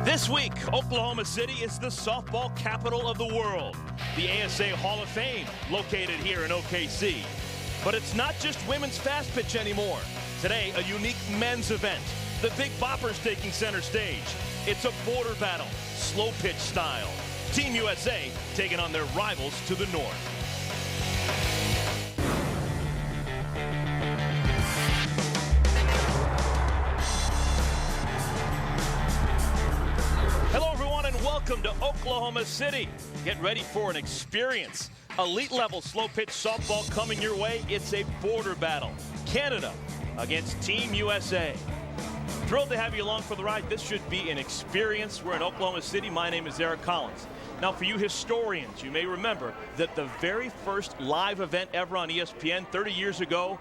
This week, Oklahoma City is the softball capital of the world. The ASA Hall of Fame located here in OKC. But it's not just women's fast pitch anymore. Today, a unique men's event. The Big Boppers taking center stage. It's a border battle, slow pitch style. Team USA taking on their rivals to the north. Hello everyone and welcome to Oklahoma City. Get ready for an experience. Elite level slow pitch softball coming your way. It's a border battle. Canada against Team USA. Thrilled to have you along for the ride. This should be an experience. We're in Oklahoma City. My name is Eric Collins. Now for you historians, you may remember that the very first live event ever on ESPN 30 years ago,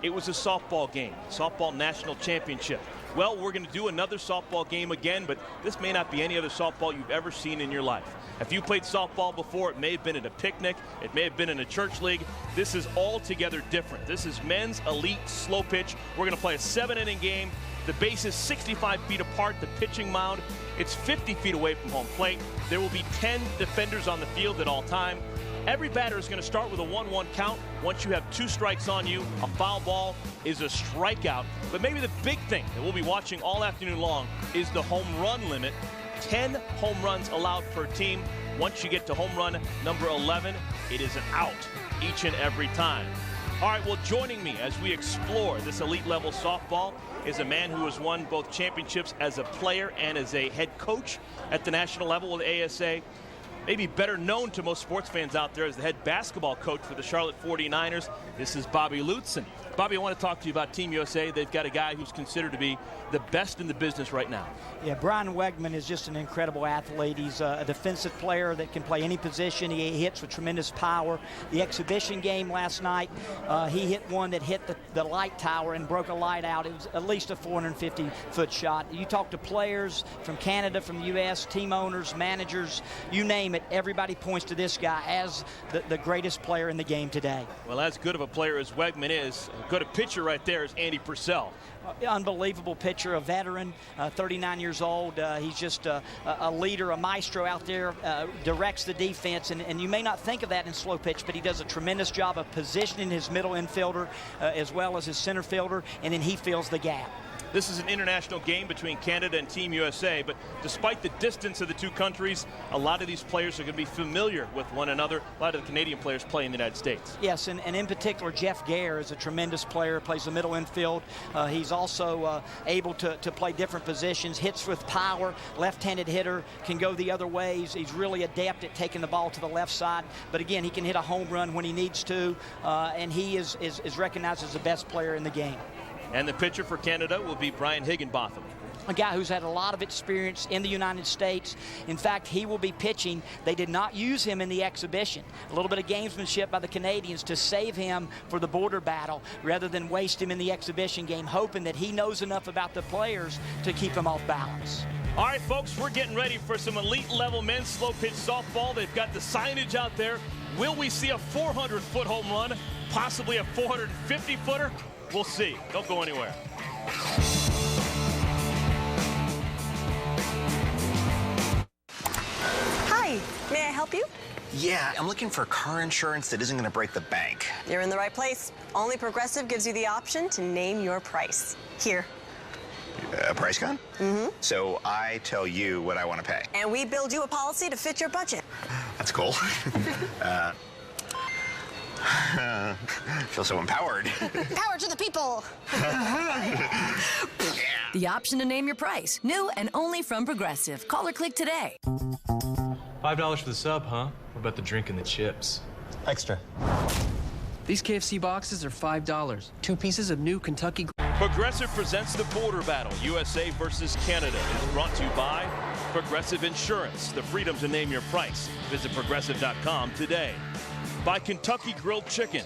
it was a softball game, softball national championship. Well, we're going to do another softball game again, but this may not be any other softball you've ever seen in your life. If you played softball before, it may have been at a picnic, it may have been in a church league. This is altogether different. This is men's elite slow pitch. We're going to play a 7-inning game. The base is 65 feet apart, the pitching mound. It's 50 feet away from home plate. There will be 10 defenders on the field at all time. Every batter is going to start with a 1-1 count. Once you have 2 strikes on you, a foul ball is a strikeout. But maybe the big thing that we'll be watching all afternoon long is the home run limit. 10 home runs allowed per team. Once you get to home run number 11, it is an out each and every time. All right, well, joining me as we explore this elite level softball is a man who has won both championships as a player and as a head coach at the national level with ASA. Maybe better known to most sports fans out there as the head basketball coach for the Charlotte 49ers. This is Bobby Lutz. And Bobby, I want to talk to you about Team USA. They've got a guy who's considered to be the best in the business right now. Yeah, Brian Wegman is just an incredible athlete. He's a defensive player that can play any position. He hits with tremendous power. The exhibition game last night, he hit one that hit the light tower and broke a light out. It was at least a 450-foot shot. You talk to players from Canada, from the U.S., team owners, managers, you name it, everybody points to this guy as the greatest player in the game today. Well, as good of a player as Wegman is, good a pitcher right there is Andy Purcell. Unbelievable pitcher, a veteran, 39 years old. He's just a leader, a maestro out there, directs the defense, and you may not think of that in slow pitch, but he does a tremendous job of positioning his middle infielder as well as his center fielder, and then he fills the gap. This is an international game between Canada and Team USA, but despite the distance of the two countries, a lot of these players are going to be familiar with one another. A lot of the Canadian players play in the United States. Yes, and in particular, Jeff Gare is a tremendous player, plays the middle infield. He's also able to play different positions, hits with power, left-handed hitter, can go the other ways. He's really adept at taking the ball to the left side, but again, he can hit a home run when he needs to, and he is recognized as the best player in the game. And the pitcher for Canada will be Brian Higginbotham. A guy who's had a lot of experience in the United States. In fact, he will be pitching. They did not use him in the exhibition. A little bit of gamesmanship by the Canadians to save him for the border battle rather than waste him in the exhibition game, hoping that he knows enough about the players to keep him off balance. All right, folks, we're getting ready for some elite-level men's slow-pitch softball. They've got the signage out there. Will we see a 400-foot home run, possibly a 450-footer? We'll see. Don't go anywhere. Hi, may I help you? Yeah, I'm looking for car insurance that isn't going to break the bank. You're in the right place. Only Progressive gives you the option to name your price. Here. A price gun? Mm-hmm. So I tell you what I want to pay. And we build you a policy to fit your budget. That's cool. Feel so empowered. Power to the people. The option to name your price. New and only from Progressive. Call or click today. $5 for the sub, huh? What about the drink and the chips? Extra. These KFC boxes are $5. 2 pieces of new Kentucky. Progressive presents the border battle, USA versus Canada. It is brought to you by Progressive Insurance, the freedom to name your price. Visit progressive.com today. By Kentucky Grilled Chicken,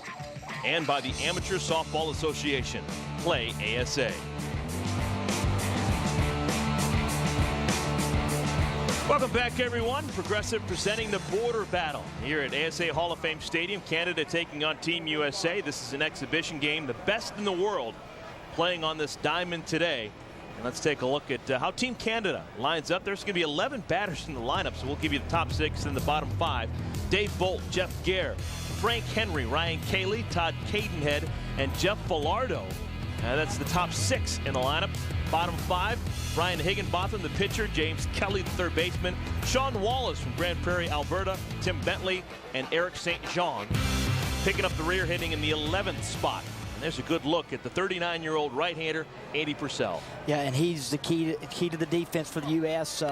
and by the Amateur Softball Association. Play ASA. Welcome back, everyone. Progressive presenting the border battle here at ASA Hall of Fame Stadium. Canada taking on Team USA. This is an exhibition game, the best in the world playing on this diamond today. Let's take a look at how Team Canada lines up. There's going to be 11 batters in the lineup, so we'll give you the top 6 and the bottom 5. Dave Bolt, Jeff Gare, Frank Henry, Ryan Cayley, Todd Cadenhead, and Jeff Falardeau. That's the top 6 in the lineup. Bottom 5, Brian Higginbotham, the pitcher, James Kelly, the third baseman, Sean Wallace from Grand Prairie, Alberta, Tim Bentley, and Eric St. Jean. Picking up the rear, hitting in the 11th spot. There's a good look at the 39-year-old right-hander, Andy Purcell. Yeah, and he's the key to the defense for the U.S.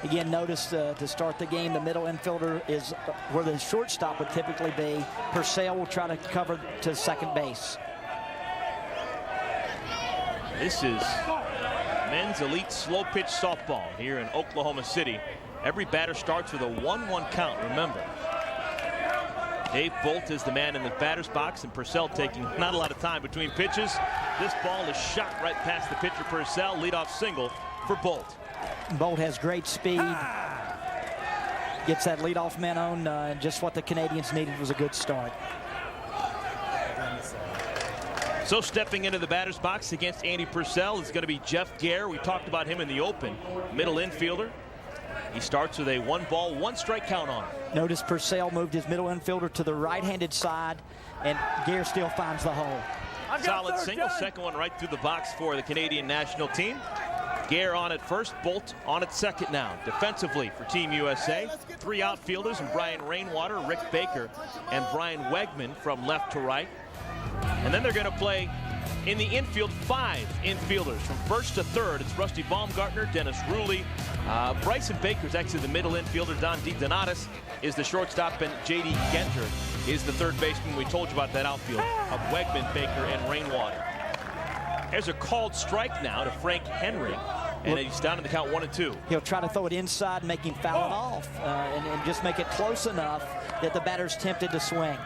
Again, notice to start the game, the middle infielder is where the shortstop would typically be. Purcell will try to cover to second base. This is men's elite slow pitch softball here in Oklahoma City. Every batter starts with a 1-1 count, remember. Dave Bolt is the man in the batter's box, and Purcell taking not a lot of time between pitches. This ball is shot right past the pitcher Purcell. Leadoff single for Bolt. Bolt has great speed. Gets that leadoff man on. Just what the Canadians needed was a good start. So stepping into the batter's box against Andy Purcell is going to be Jeff Gare. We talked about him in the open. Middle infielder. He starts with a 1-ball, 1-strike count on him. Notice Purcell moved his middle infielder to the right-handed side, and Gare still finds the hole. Solid single, second one right through the box for the Canadian national team. Gare on at first, Bolt on at second now. Defensively for Team USA, 3 outfielders, and Brian Rainwater, Rick Baker, and Brian Wegman from left to right. And then they're going to play in the infield 5 infielders from first to third. It's Rusty Baumgartner, Dennis Ruley, Bryson Baker's actually the middle infielder. Don DiDonatis is the shortstop, and J.D. Genter is the third baseman. We told you about that outfield of Wegman, Baker, and Rainwater. There's a called strike now to Frank Henry, and he's down to the count 1-2. He'll try to throw it inside, make him foul it off, and just make it close enough that the batter's tempted to swing.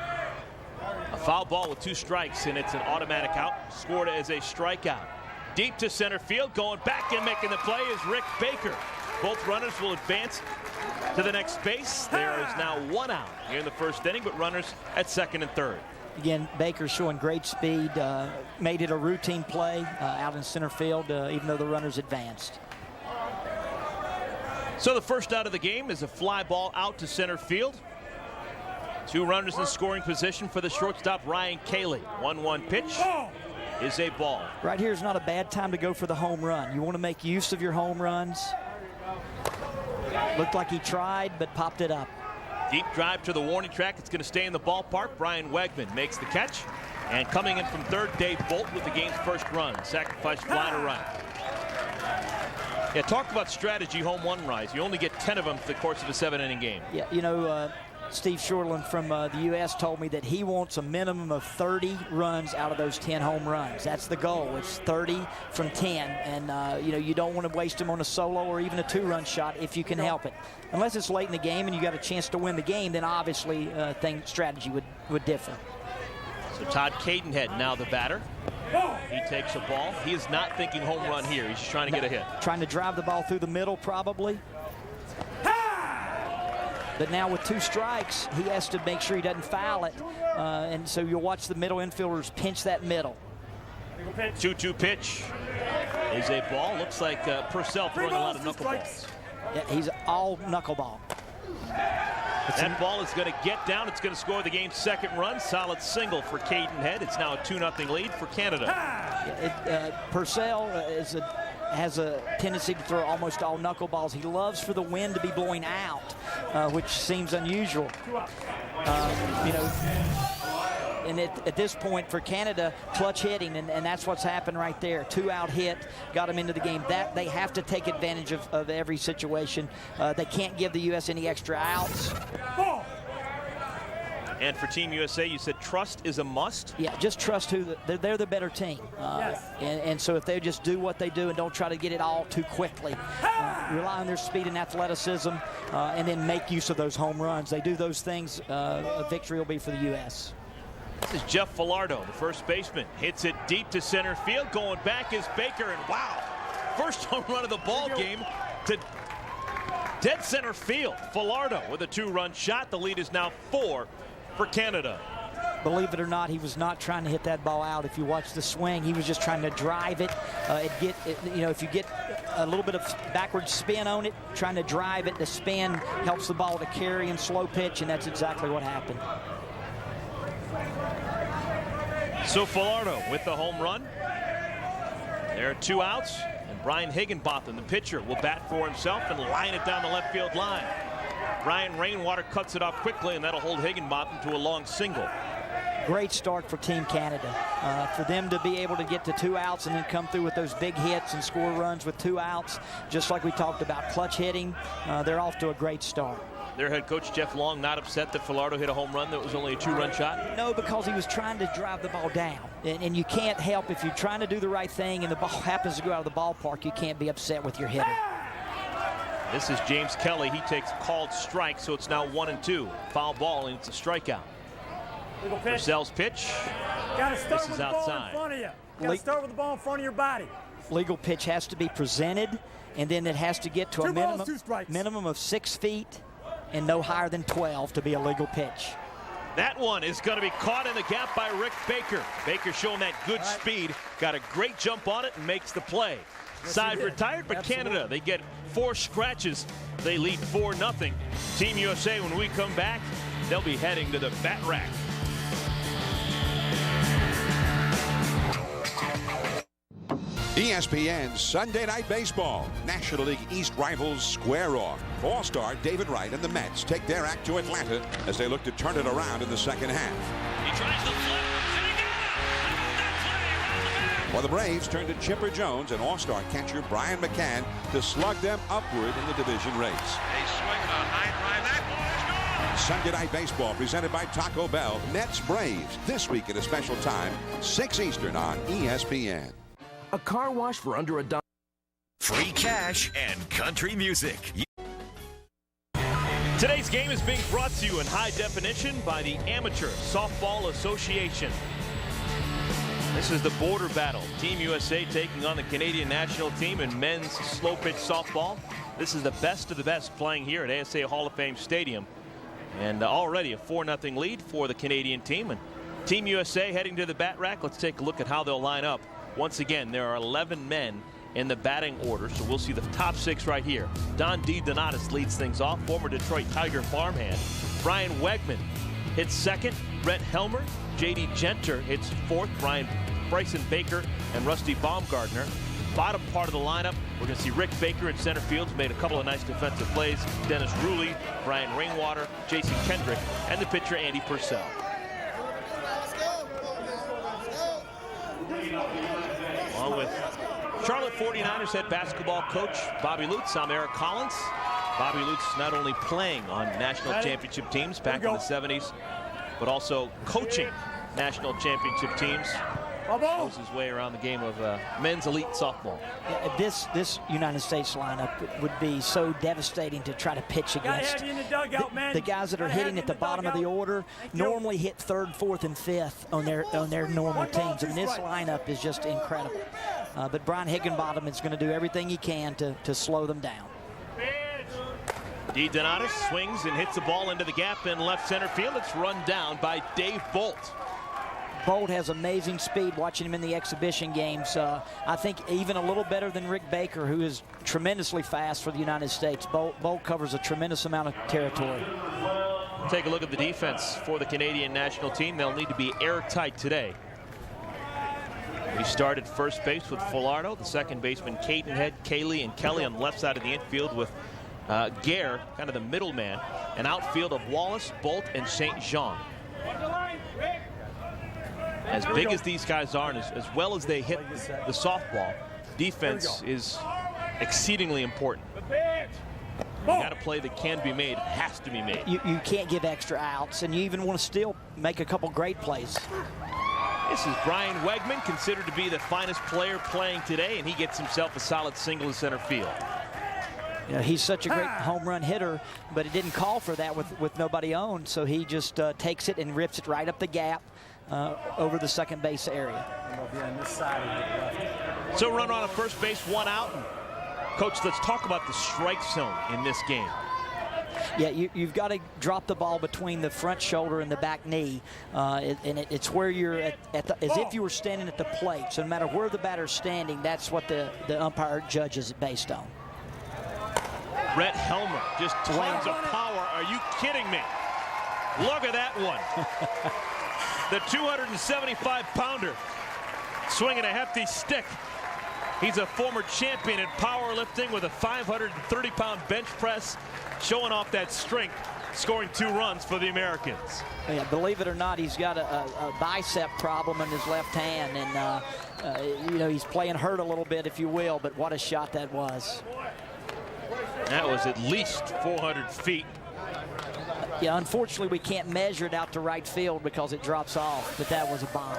A foul ball with 2 strikes, and it's an automatic out, scored as a strikeout. Deep to center field, going back and making the play is Rick Baker. Both runners will advance to the next base. There is now 1 out here in the first inning, but runners at second and third. Again, Baker showing great speed, made it a routine play out in center field, even though the runners advanced. So the first out of the game is a fly ball out to center field. 2 runners in scoring position for the shortstop, Ryan Cayley. 1-1 pitch is a ball. Right here is not a bad time to go for the home run. You want to make use of your home runs. Looked like he tried, but popped it up. Deep drive to the warning track. It's going to stay in the ballpark. Brian Wegman makes the catch. And coming in from third, Dave Bolt with the game's first run. Sacrifice fly to right. Yeah, talk about strategy home run rise. You only get 10 of them for the course of a 7-inning game. Yeah, you know, Steve Shortland from the U.S. told me that he wants a minimum of 30 runs out of those 10 home runs. That's the goal. It's 30 from 10, and you know, you don't want to waste them on a solo or even a 2-run shot if you can help it. Unless it's late in the game and you got a chance to win the game, then obviously strategy would differ. So Todd Cadenhead now the batter. He takes a ball. He is not thinking home run here. He's just trying to get a hit. Trying to drive the ball through the middle, probably. But now with 2 strikes, he has to make sure he doesn't foul it. And so you'll watch the middle infielders pinch that middle. 2-2 pitch is a ball. Looks like Purcell throwing a lot of knuckleballs. Yeah, he's all knuckleball. That ball is going to get down. It's going to score the game's second run. Solid single for Cadenhead. It's now a 2-0 lead for Canada. Purcell has a tendency to throw almost all knuckleballs. He loves for the wind to be blowing out, which seems unusual. You know, and at this point for Canada, clutch hitting, and that's what's happened right there. 2-out hit, got him into the game. That they have to take advantage of every situation. They can't give the U.S. any extra outs. And for Team USA, you said trust is a must? Yeah, just trust they're the better team. And so if they just do what they do and don't try to get it all too quickly, rely on their speed and athleticism, and then make use of those home runs. They do those things, a victory will be for the U.S. This is Jeff Falardeau, the first baseman. Hits it deep to center field. Going back is Baker, and wow, first home run of the ball game to dead center field. Falardeau with a 2-run shot. The lead is now 4 for Canada. believe it or not, he was not trying to hit that ball out. If you watch the swing, he was just trying to drive it. If you get a little bit of backward spin on it, trying to drive it, the spin helps the ball to carry in slow pitch, and that's exactly what happened. So Falardo with the home run. There are 2 outs, and Brian Higginbotham, the pitcher, will bat for himself and line it down the left field line. Ryan Rainwater cuts it off quickly, and that'll hold Higginbotham to a long single. Great start for Team Canada. For them to be able to get to 2 outs and then come through with those big hits and score runs with 2 outs, just like we talked about clutch hitting, they're off to a great start. Their head coach, Jeff Long, not upset that Falardo hit a home run that was only a 2-run shot? No, because he was trying to drive the ball down. And you can't help, if you're trying to do the right thing and the ball happens to go out of the ballpark, you can't be upset with your hitter. This is James Kelly. He takes a called strike, so it's now 1-2. Foul ball, and it's a strikeout. Purcell's pitch. This is outside. Got to start with the ball in front of your body. Legal pitch has to be presented, and then it has to get to a minimum of 6 feet and no higher than 12 to be a legal pitch. That one is going to be caught in the gap by Rick Baker. Baker showing that good speed, got a great jump on it and makes the play. Side retired, but Canada, they get 4 scratches. They lead 4-0. Team USA, when we come back, they'll be heading to the bat rack. ESPN Sunday Night Baseball. National League East rivals square off. All-star David Wright and the Mets take their act to Atlanta as they look to turn it around in the second half. He tries the flip, and he got him! How about that play around the bat? While the Braves turn to Chipper Jones and all-star catcher Brian McCann to slug them upward in the division race. They swing a high drive. That ball is gone! Sunday Night Baseball presented by Taco Bell. Mets Braves this week at a special time, 6 Eastern on ESPN. A car wash for under $1. Free cash and country music. Today's game is being brought to you in high definition by the Amateur Softball Association. This is the border battle. Team USA taking on the Canadian national team in men's slow pitch softball. This is the best of the best playing here at ASA Hall of Fame Stadium. And already a 4-0 lead for the Canadian team. And Team USA heading to the bat rack. Let's take a look at how they'll line up. Once again, there are 11 men in the batting order, so we'll see the top 6 right here. Don D. Donatus leads things off, former Detroit Tiger farmhand. Brian Wegman hits second. Brett Helmer, J.D. Genter hits 4th. Bryson Baker and Rusty Baumgartner. Bottom part of the lineup, we're going to see Rick Baker in center field, who's made a couple of nice defensive plays. Dennis Ruley, Brian Rainwater, Jason Kendrick, and the pitcher Andy Purcell. Along with Charlotte 49ers head basketball coach Bobby Lutz, I'm Eric Collins. Bobby Lutz not only playing on national championship teams back in the 70s, but also coaching national championship teams. Knows his way around the game of men's elite softball. This United States lineup would be so devastating to try to pitch against. The guys that are hitting at the bottom of the order normally hit 3rd, 4th, and 5th on their normal teams. And this lineup is just incredible. But Brian Higginbotham is going to do everything he can to slow them down. D. Donatus swings and hits the ball into the gap in left center field. It's run down by Dave Bolt. Bolt has amazing speed. Watching him in the exhibition games, I think even a little better than Rick Baker, who is tremendously fast for the United States. Bolt covers a tremendous amount of territory. Take a look at the defense for the Canadian national team. They'll need to be airtight today. We started first base with Falardo, the second baseman Cadenhead, Cayley, and Kelly on the left side of the infield with Gare, kind of the middleman, an outfield of Wallace, Bolt, and St. Jean. As big as these guys are, and as well as they hit the softball, defense is exceedingly important. You got to play that can be made, has to be made. You can't give extra outs, and you even want to still make a couple great plays. This is Brian Wegman, considered to be the finest player playing today, and he gets himself a solid single in center field. You know, he's such a great home run hitter, but it didn't call for that with nobody on, so he just takes it and rips it right up the gap over the second base area. So run on a first base, 1 out. And Coach, let's talk about the strike zone in this game. Yeah, you've got to drop the ball between the front shoulder and the back knee, and it's where you're as if you were standing at the plate. So no matter where the batter's standing, that's what the umpire judges it based on. Brett Helmer, just tons of power. Are you kidding me? Look at that one. The 275-pounder swinging a hefty stick. He's a former champion in powerlifting with a 530-pound bench press, showing off that strength, scoring 2 runs for the Americans. Yeah, believe it or not, he's got a bicep problem in his left hand, and you know, he's playing hurt a little bit, if you will, but what a shot that was. That was at least 400 feet. Yeah, unfortunately, we can't measure it out to right field because it drops off, but that was a bomb.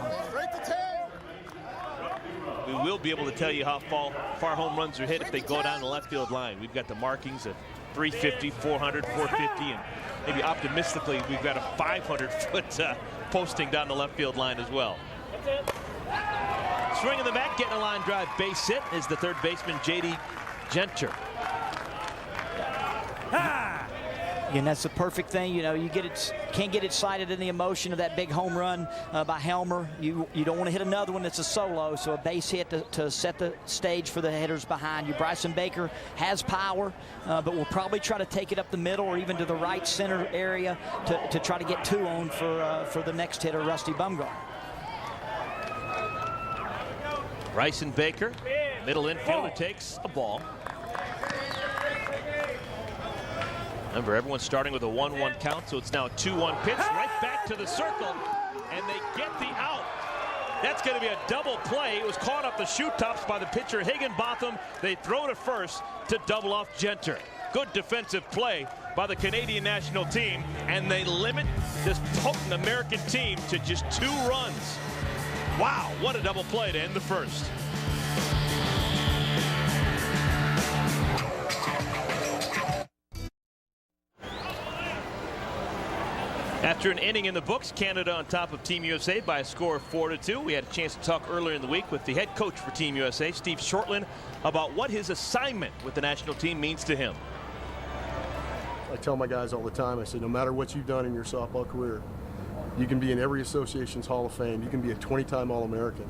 We will be able to tell you how far home runs are hit if they go down the left field line. We've got the markings of 350, 400, 450, and maybe optimistically we've got a 500-foot posting down the left field line as well. Swinging the bat, getting a line drive base hit is the third baseman, J.D. Genter. And that's the perfect thing, you know, can't get excited in the emotion of that big home run by Helmer. You don't want to hit another one that's a solo, so a base hit to set the stage for the hitters behind you. Bryson Baker has power, but will probably try to take it up the middle or even to the right center area to try to get 2 on for the next hitter, Rusty Bumgarner. Bryson Baker, middle infielder, takes a ball. Remember, everyone's starting with a 1-1 count, so it's now a 2-1 pitch right back to the circle, and they get the out. That's going to be a double play. It was caught up the shoe tops by the pitcher Higginbotham. They throw to first to double off Genter. Good defensive play by the Canadian national team, and they limit this potent American team to just 2 runs. Wow, what a double play to end the first. After an inning in the books, Canada on top of Team USA by a score of 4-2. We had a chance to talk earlier in the week with the head coach for Team USA, Steve Shortland, about what his assignment with the national team means to him. I tell my guys all the time, I say, no matter what you've done in your softball career, you can be in every association's Hall of Fame. You can be a 20-time All-American.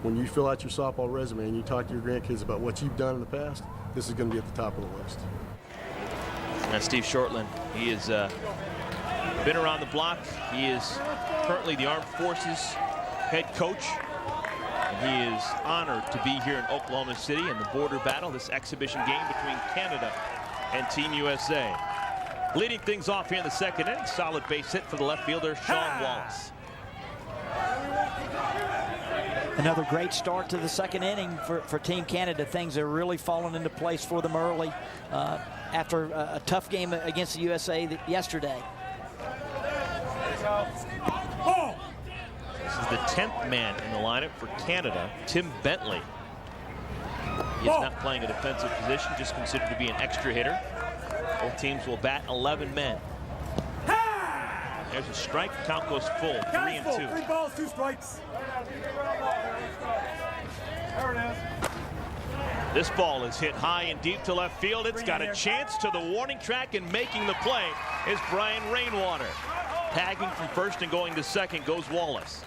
When you fill out your softball resume and you talk to your grandkids about what you've done in the past, this is going to be at the top of the list. That's Steve Shortland. He is been around the block. He is currently the Armed Forces head coach. And he is honored to be here in Oklahoma City in the border battle, this exhibition game between Canada and Team USA. Leading things off here in the second inning, solid base hit for the left fielder, Sean Wallace. Another great start to the second inning for Team Canada. Things are really falling into place for them early after a tough game against the USA yesterday. This is the 10th man in the lineup for Canada, Tim Bentley. He is not playing a defensive position, just considered to be an extra hitter. Both teams will bat 11 men. There's a strike. Count goes full. 3-2. 3 balls, 2 strikes. There it is. This ball is hit high and deep to left field. It's got a chance to the warning track, and making the play is Brian Rainwater. Tagging from first and going to second goes Wallace.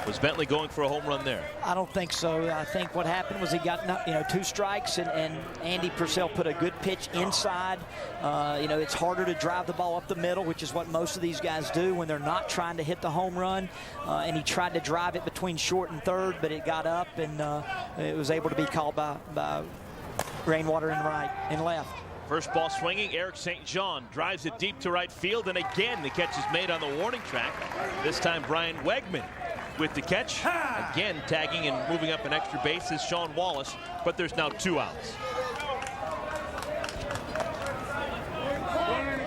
Was Bentley going for a home run there? I don't think so. I think what happened was he got 2 strikes, and Andy Purcell put a good pitch inside. It's harder to drive the ball up the middle, which is what most of these guys do when they're not trying to hit the home run. And he tried to drive it between short and third, but it got up, and it was able to be called by Rainwater in left. First ball swinging, Eric St. John drives it deep to right field, and again the catch is made on the warning track. This time Brian Wegman with the catch. Again tagging and moving up an extra base is Sean Wallace, but there's now 2 outs.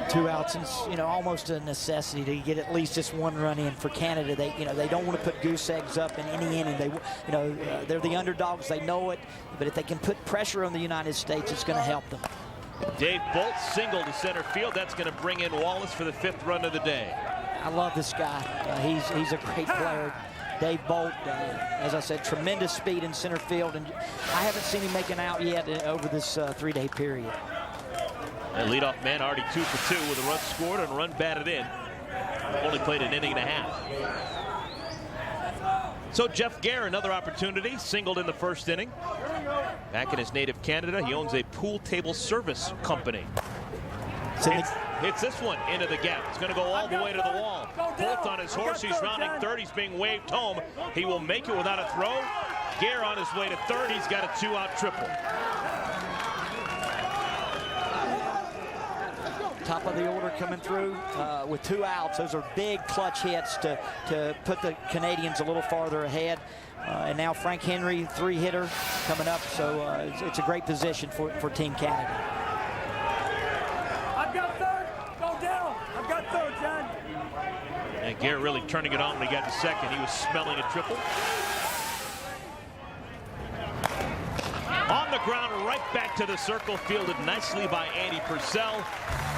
2 outs, and almost a necessity to get at least just 1 run in for Canada. They don't want to put goose eggs up in any inning. They're the underdogs. They know it, but if they can put pressure on the United States, it's going to help them. Dave Bolt single to center field. That's going to bring in Wallace for the 5th run of the day. I love this guy. He's a great player. Dave Bolt, as I said, tremendous speed in center field, and I haven't seen him make an out yet over this 3-day period. And leadoff man already 2 for 2 with a run scored and a run batted in. Only played an inning and a half. So Jeff Gare, another opportunity, singled in the first inning. Back in his native Canada, he owns a pool table service company. Hits this one into the gap. It's going to go all the way to the wall. Bolt on his horse. He's rounding third. He's being waved home. He will make it without a throw. Gare on his way to third. He's got a 2-out triple. Top of the order coming through with 2 outs. Those are big clutch hits to put the Canadians a little farther ahead. And now Frank Henry, 3-hitter, coming up. So it's a great position for Team Canada. I've got third. Go down. I've got third, John. And Gare really turning it on when he got to second. He was smelling a triple. On the ground, right back to the circle, fielded nicely by Andy Purcell,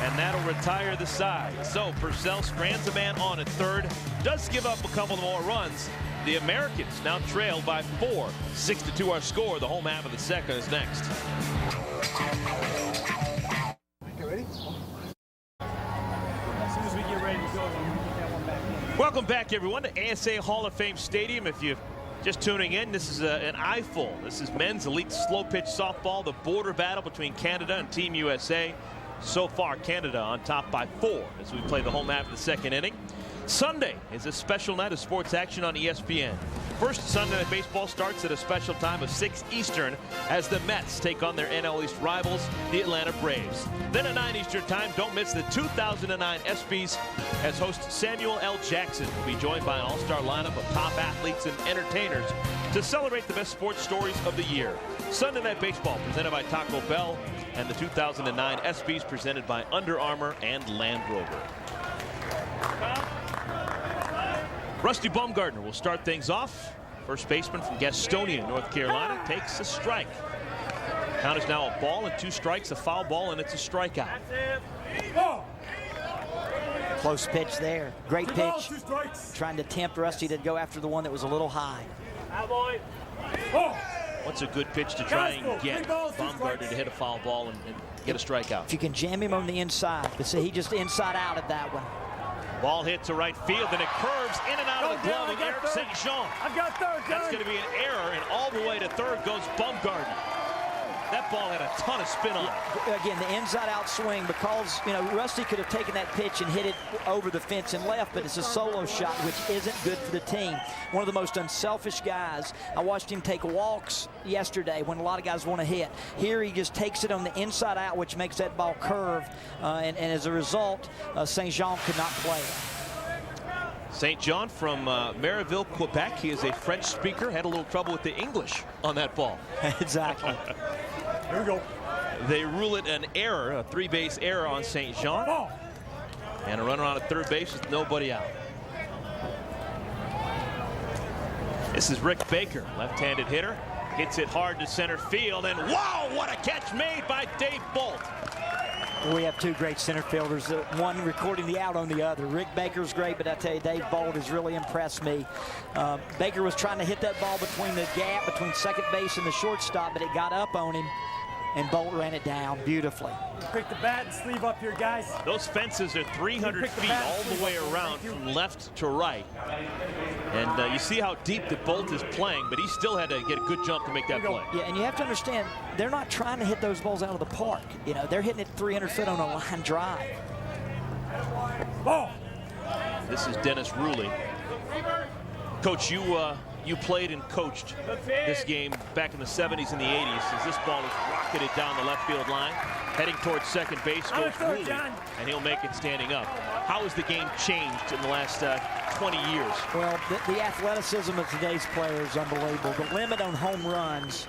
and that'll retire the side. So Purcell strands a man on at third, does give up a couple more runs. The Americans now trail by 4. 6-2 our score. The home half of the second is next. Ready? As soon as we get ready to go, we're going to get that one back in. Welcome back, everyone, to ASA Hall of Fame Stadium. If you're just tuning in, this is an eyeful. This is men's elite slow pitch softball, the border battle between Canada and Team USA. So far, Canada on top by 4 as we play the home half of the second inning. Sunday is a special night of sports action on ESPN. First Sunday Night Baseball starts at a special time of 6 Eastern as the Mets take on their NL East rivals, the Atlanta Braves. Then at 9 Eastern time, don't miss the 2009 ESPYs as host Samuel L. Jackson will be joined by an all-star lineup of top athletes and entertainers to celebrate the best sports stories of the year. Sunday Night Baseball presented by Taco Bell and the 2009 ESPYs presented by Under Armour and Land Rover. Rusty Baumgartner will start things off. First baseman from Gastonia, North Carolina, takes a strike. Count is now a ball and 2 strikes, a foul ball, and it's a strikeout. Close pitch there. Great pitch. Trying to tempt Rusty to go after the one that was a little high. What's a good pitch to try and get Baumgartner to hit a foul ball and get a strikeout? If you can jam him on the inside, but see, he just inside out at that one. Ball hit to right field, and it curves in and out of the glove of Eric St. Jean. I've got third, John. That's going to be an error, and all the way to third goes Baumgartner. That ball had a ton of spin on it. Again, the inside-out swing, because, you know, Rusty could have taken that pitch and hit it over the fence and left, but it's a solo shot, which isn't good for the team. One of the most unselfish guys. I watched him take walks yesterday when a lot of guys want to hit. Here he just takes it on the inside out, which makes that ball curve, and as a result, St. Jean could not play it. St. John from Marieville, Quebec. He is a French speaker. Had a little trouble with the English on that ball. Exactly. Here we go. They rule it an error, a 3-base error on St. Jean. And a runner on at third base with nobody out. This is Rick Baker, left-handed hitter. Hits it hard to center field, and wow, what a catch made by Dave Bolt. We have 2 great center fielders, one recording the out on the other. Rick Baker's great, but I tell you, Dave Bolt has really impressed me. Baker was trying to hit that ball between the gap between second base and the shortstop, but it got up on him, and Bolt ran it down beautifully. Pick the bat and sleeve up here, guys. Those fences are 300 feet all the way around from left to right. And you see how deep the Bolt is playing, but he still had to get a good jump to make that play. Yeah, and you have to understand, they're not trying to hit those balls out of the park. You know, they're hitting it 300 feet on a line drive. Ball. This is Dennis Ruley. Coach, you played and coached this game back in the 70s and the 80s as this ball is rocketed down the left field line. Heading towards second base goes Ruley, and he'll make it standing up. How has the game changed in the last 20 years? Well, the athleticism of today's player is unbelievable. The limit on home runs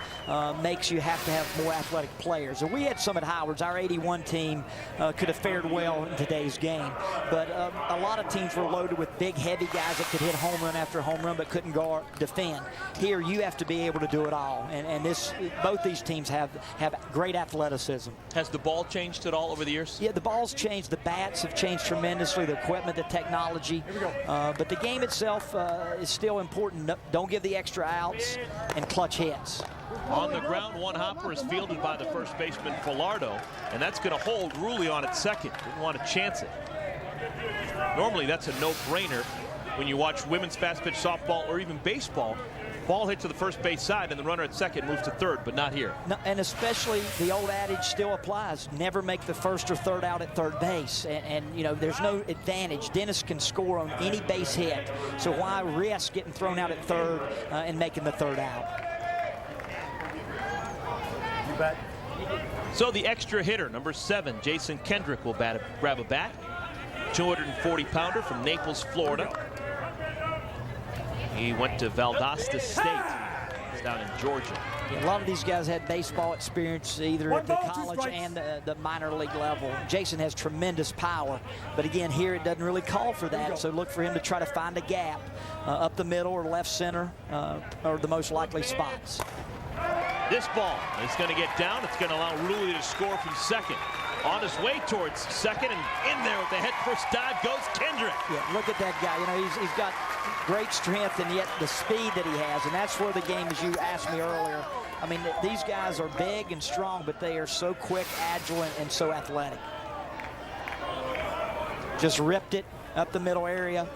makes you have to have more athletic players. And we had some at Howard's. Our 81 team could have fared well in today's game. But a lot of teams were loaded with big, heavy guys that could hit home run after home run but couldn't guard, defend. Here, you have to be able to do it all. And both these teams have great athleticism. Has the ball changed at all over the years? Yeah, the ball's changed. The bats have changed tremendously. The equipment, the technology. But the game itself is still important. Don't give the extra outs and clutch hits. On the ground, one hopper is fielded by the first baseman, Falardo, and that's going to hold Rulli on at second. Didn't want to chance it. Normally, that's a no-brainer when you watch women's fast pitch softball or even baseball. Ball hit to the first base side, and the runner at second moves to third, but not here. No, and especially the old adage still applies: never make the first or third out at third base. And you know, there's no advantage. Dennis can score on any base hit, so why risk getting thrown out at third and making the third out? You bet. So the extra hitter, number 7, Jason Kendrick, will grab a bat. 240-pounder from Naples, Florida. He went to Valdosta State. He's down in Georgia. Yeah, a lot of these guys had baseball experience either at the college and the minor league level. Jason has tremendous power, but again, here it doesn't really call for that, so look for him to try to find a gap up the middle or left center are the most likely spots. This ball is going to get down. It's going to allow Rulli to score from second. On his way towards second, and in there with the head first dive goes Kendrick. Yeah, look at that guy. You know, he's got great strength and yet the speed that he has, and that's where the game, as you asked me earlier, I mean, these guys are big and strong, but they are so quick, agile, and so athletic. Just ripped it up the middle area.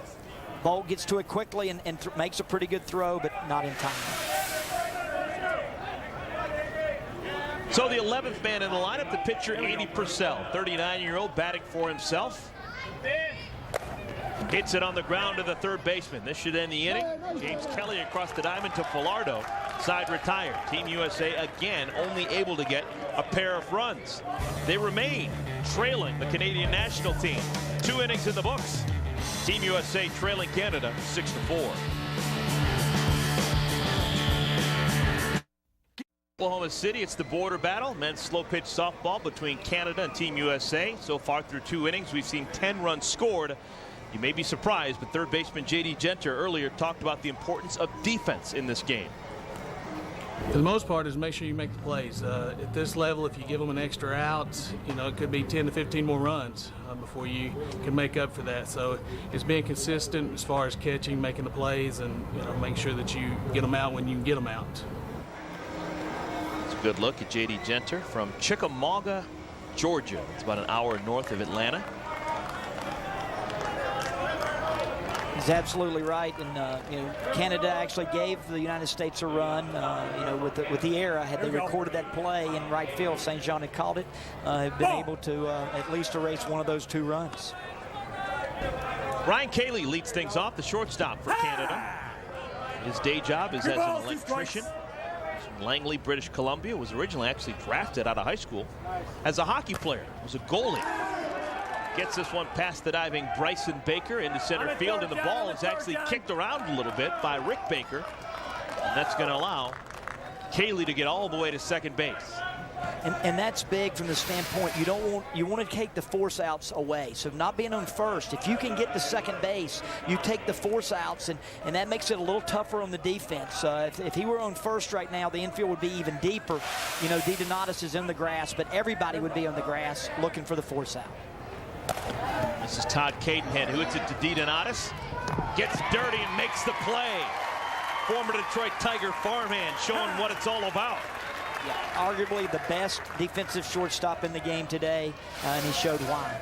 Bolt gets to it quickly and makes a pretty good throw, but not in time. So the 11th man in the lineup, the pitcher, Andy Purcell, 39-year-old, batting for himself. Hits it on the ground to the third baseman. This should end the inning. James Kelly across the diamond to Falardo. Side retired. Team USA again only able to get a pair of runs. They remain trailing the Canadian national team. 2 innings in the books. Team USA trailing Canada 6-4. Oklahoma City, it's the border battle. Men's slow pitch softball between Canada and Team USA. So far through 2 innings, we've seen 10 runs scored. You may be surprised, but third baseman J.D. Genter earlier talked about the importance of defense in this game. For the most part, is make sure you make the plays. At this level, if you give them an extra out, you know, it could be 10 to 15 more runs before you can make up for that. So it's being consistent as far as catching, making the plays, and you know, make sure that you get them out when you can get them out. Good look at J.D. Genter from Chickamauga, Georgia. It's about an hour north of Atlanta. He's absolutely right, and you know, Canada actually gave the United States a run. You know, with the era, had they recorded that play in right field, St. John had called it, have been able to at least erase one of those 2 runs. Ryan Cayley leads things off, the shortstop for Canada. His day job is as an electrician. Langley, British Columbia, was originally actually drafted out of high school as a hockey player. Was a goalie. Gets this one past the diving Bryson Baker into center field, and the ball is actually kicked around a little bit by Rick Baker. And that's going to allow Cayley to get all the way to second base. And that's big from the standpoint you want to take the force outs away. So not being on first, if you can get to second base, you take the force outs, and that makes it a little tougher on the defense. If he were on first right now, the infield would be even deeper. You know, DiDonatis is in the grass, but everybody would be on the grass looking for the force out. This is Todd Cadenhead, who hits it to DiDonatis. Gets dirty and makes the play. Former Detroit Tiger farmhand showing what it's all about. Yeah, arguably the best defensive shortstop in the game today, and he showed why.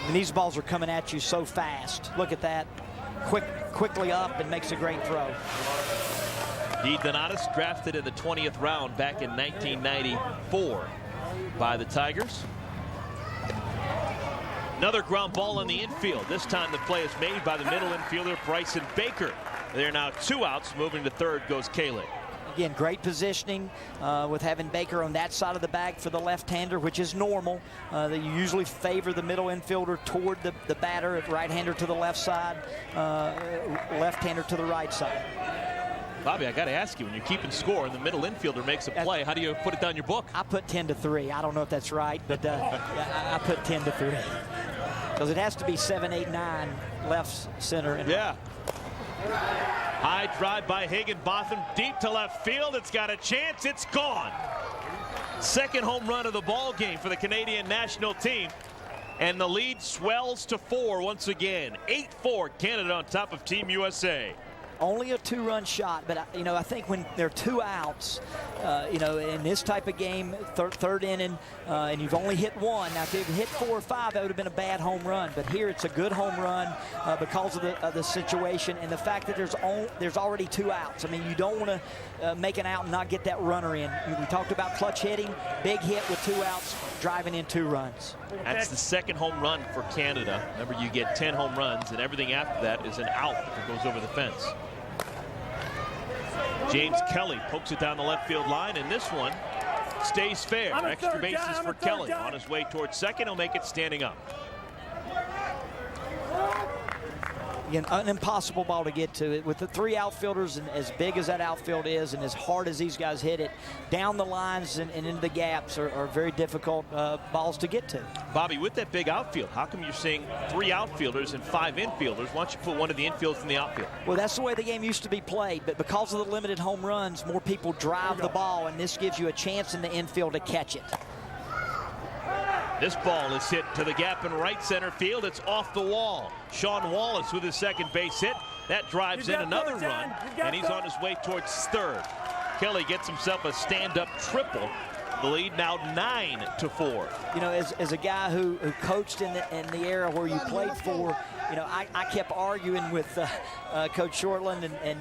And these balls are coming at you so fast. Look at that. Quickly up and makes a great throw. DiDonatis drafted in the 20th round back in 1994 by the Tigers. Another ground ball on the infield. This time the play is made by the middle infielder Bryson Baker. They're now 2 outs. Moving to third goes Cayley. Again, great positioning with having Baker on that side of the bag for the left-hander, which is normal. They usually favor the middle infielder toward the batter, right-hander to the left side, left-hander to the right side. Bobby, I got to ask you, when you're keeping score and the middle infielder makes a play, how do you put it down your book? I put 10-3. I don't know if that's right, but I put 10-3. Because it has to be 7, 8, 9 left, center, and yeah. High drive by Higginbotham, deep to left field. It's got a chance. It's gone. Second home run of the ball game for the Canadian national team. And the lead swells to 4 once again. 8-4 Canada on top of Team USA. only a 2-run shot, but I think when there are 2 outs, in this type of game, third inning, and you've only hit 1. Now, if you hit 4 or 5, that would have been a bad home run. But here, it's a good home run because of the situation and the fact that there's already 2 outs. I mean, you don't want to make an out and not get that runner in. We talked about clutch hitting, big hit with 2 outs, driving in 2 runs. That's the second home run for Canada. Remember, you get 10 home runs, and everything after that is an out if it goes over the fence. James Kelly pokes it down the left field line, and this one stays fair. Extra bases for Kelly. On his way towards second, he'll make it standing up. Again, an impossible ball to get to. With the 3 outfielders, and as big as that outfield is and as hard as these guys hit it, down the lines and into the gaps are very difficult balls to get to. Bobby, with that big outfield, how come you're seeing 3 outfielders and 5 infielders? Why don't you put one of the infields in the outfield? Well, that's the way the game used to be played, but because of the limited home runs, more people drive the ball, and this gives you a chance in the infield to catch it. This ball is hit to the gap in right center field. It's off the wall. Sean Wallace with his second base hit. That drives in another run, and he's on his way towards third. Kelly gets himself a stand-up triple. The lead now 9-4. As a guy who coached in the era where you played for, I kept arguing with Coach Shortland and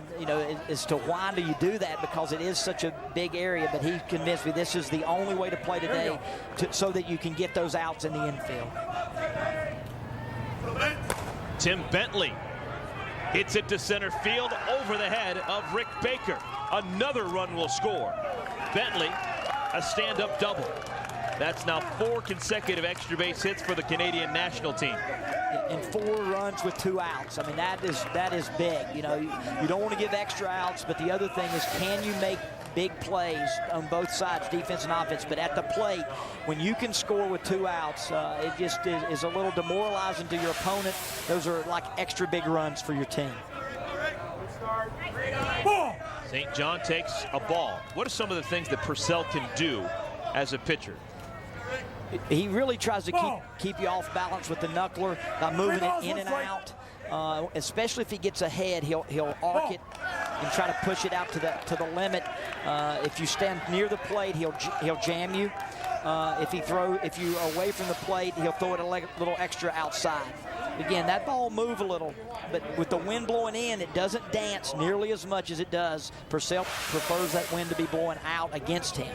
as to why do you do that, because it is such a big area. But he convinced me this is the only way to play today so that you can get those outs in the infield. Tim Bentley hits it to center field over the head of Rick Baker. Another run will score. Bentley, a stand-up double. That's now 4 consecutive extra base hits for the Canadian national team. And 4 runs with 2 outs. I mean, that is big. You don't want to give extra outs, but the other thing is, can you make big plays on both sides, defense and offense? But at the plate, when you can score with 2 outs, it just is a little demoralizing to your opponent. Those are like extra big runs for your team. St. John takes a ball. What are some of the things that Purcell can do as a pitcher? He really tries to keep you off balance with the knuckler by moving it in and out. Especially if he gets ahead, he'll arc it and try to push it out to the limit. If you stand near the plate, he'll jam you. If you're away from the plate, he'll throw it a little extra outside. Again, that ball move a little, but with the wind blowing in, it doesn't dance nearly as much as it does. Purcell prefers that wind to be blowing out against him.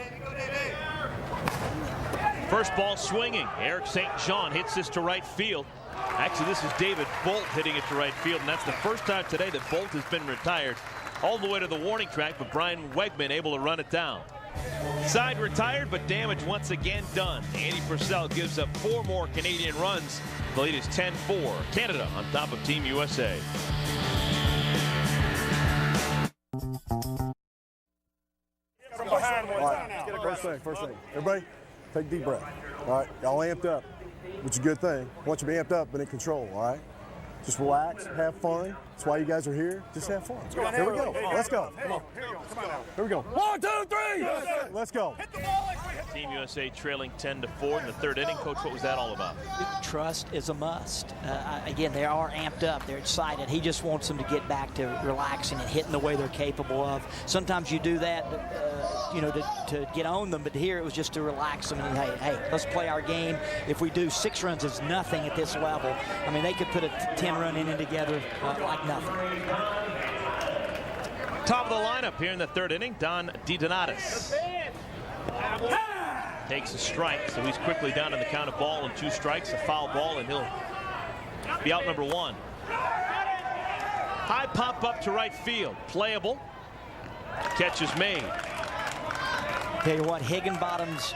First ball swinging. Eric St. John hits this to right field. Actually, this is David Bolt hitting it to right field, and that's the first time today that Bolt has been retired. All the way to the warning track, but Brian Wegman able to run it down. Side retired, but damage once again done. Andy Purcell gives up 4 more Canadian runs. The lead is 10-4. Canada on top of Team USA. All right, first thing. Everybody, take a deep breath. All right, y'all amped up, which is a good thing. Once you be amped up and in control, all right? Just relax, have fun. That's why you guys are here. Just have fun. Here we go. Let's go. Come on. Here we go. 1, 2, 3. Let's go. Team USA trailing 10-4 in the third inning. Coach, what was that all about? Trust is a must. Again, they are amped up. They're excited. He just wants them to get back to relaxing and hitting the way they're capable of. Sometimes you do that, to get on them, but here it was just to relax them and hey, let's play our game. If we do 6 runs, is nothing at this level. I mean, they could put a 10-run inning together like nothing. Top of the lineup here in the third inning, Don DiDonatis takes a strike, so he's quickly down in the count of ball and 2 strikes, a foul ball, and he'll be out number 1. High pop up to right field, playable. Catch is made. Tell you what, Higginbottom's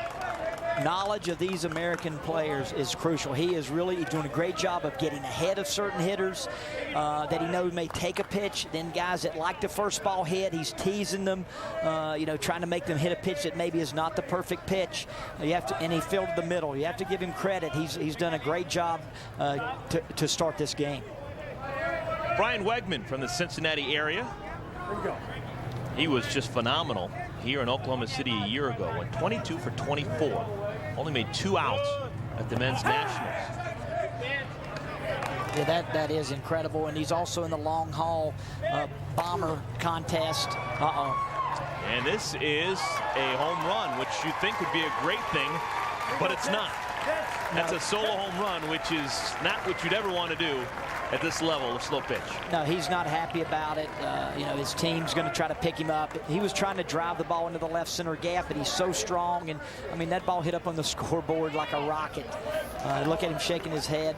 knowledge of these American players is crucial. He is really doing a great job of getting ahead of certain hitters that he knows may take a pitch. Then guys that like the first ball hit, he's teasing them, trying to make them hit a pitch that maybe is not the perfect pitch. And he filled the middle. You have to give him credit. He's done a great job to start this game. Brian Wegman from the Cincinnati area. He was just phenomenal here in Oklahoma City a year ago. Went 22 for 24. Only made 2 outs at the men's nationals. Yeah, that is incredible, and he's also in the long haul bomber contest. And this is a home run, which you think would be a great thing, but it's not. That's a solo home run, which is not what you'd ever want to do at this level of slow pitch. No, he's not happy about it. You know, his team's going to try to pick him up. He was trying to drive the ball into the left center gap, but he's so strong. And, I mean, that ball hit up on the scoreboard like a rocket. Look at him shaking his head.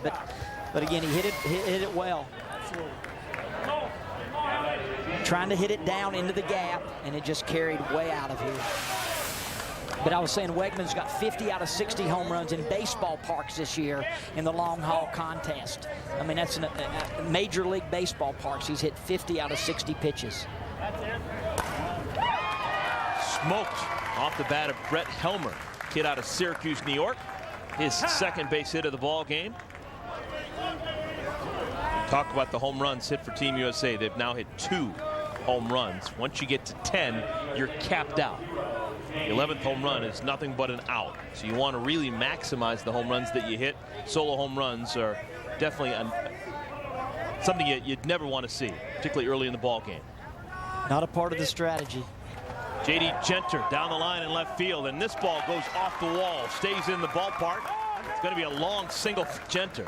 But again, he hit it well. Trying to hit it down into the gap, and it just carried way out of here. But I was saying Wegman's got 50 out of 60 home runs in baseball parks this year in the long haul contest. I mean, that's Major League Baseball parks. He's hit 50 out of 60 pitches. Smoked off the bat of Brett Helmer, kid out of Syracuse, New York. His second base hit of the ball game. Talk about the home runs hit for Team USA. They've now hit 2 home runs. Once you get to 10, you're capped out. The 11th home run is nothing but an out. So you want to really maximize the home runs that you hit. Solo home runs are definitely something you'd never want to see, particularly early in the ball game. Not a part of the strategy. J.D. Genter down the line in left field, and this ball goes off the wall, stays in the ballpark. It's going to be a long single for Genter.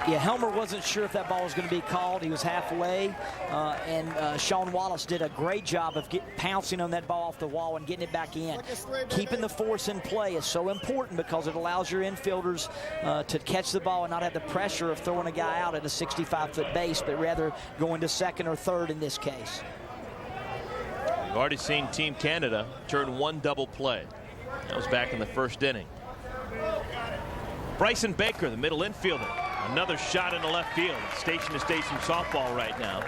Yeah, Helmer wasn't sure if that ball was going to be called. He was halfway, and Sean Wallace did a great job of pouncing on that ball off the wall and getting it back in. Keeping the force in play is so important because it allows your infielders to catch the ball and not have the pressure of throwing a guy out at a 65-foot base, but rather going to second or third in this case. We've already seen Team Canada turn 1 double play. That was back in the first inning. Bryson Baker, the middle infielder. Another shot in the left field. Station-to-station softball right now.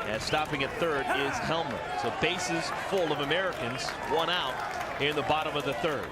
And stopping at third is Helmer. So bases full of Americans. 1 out in the bottom of the third.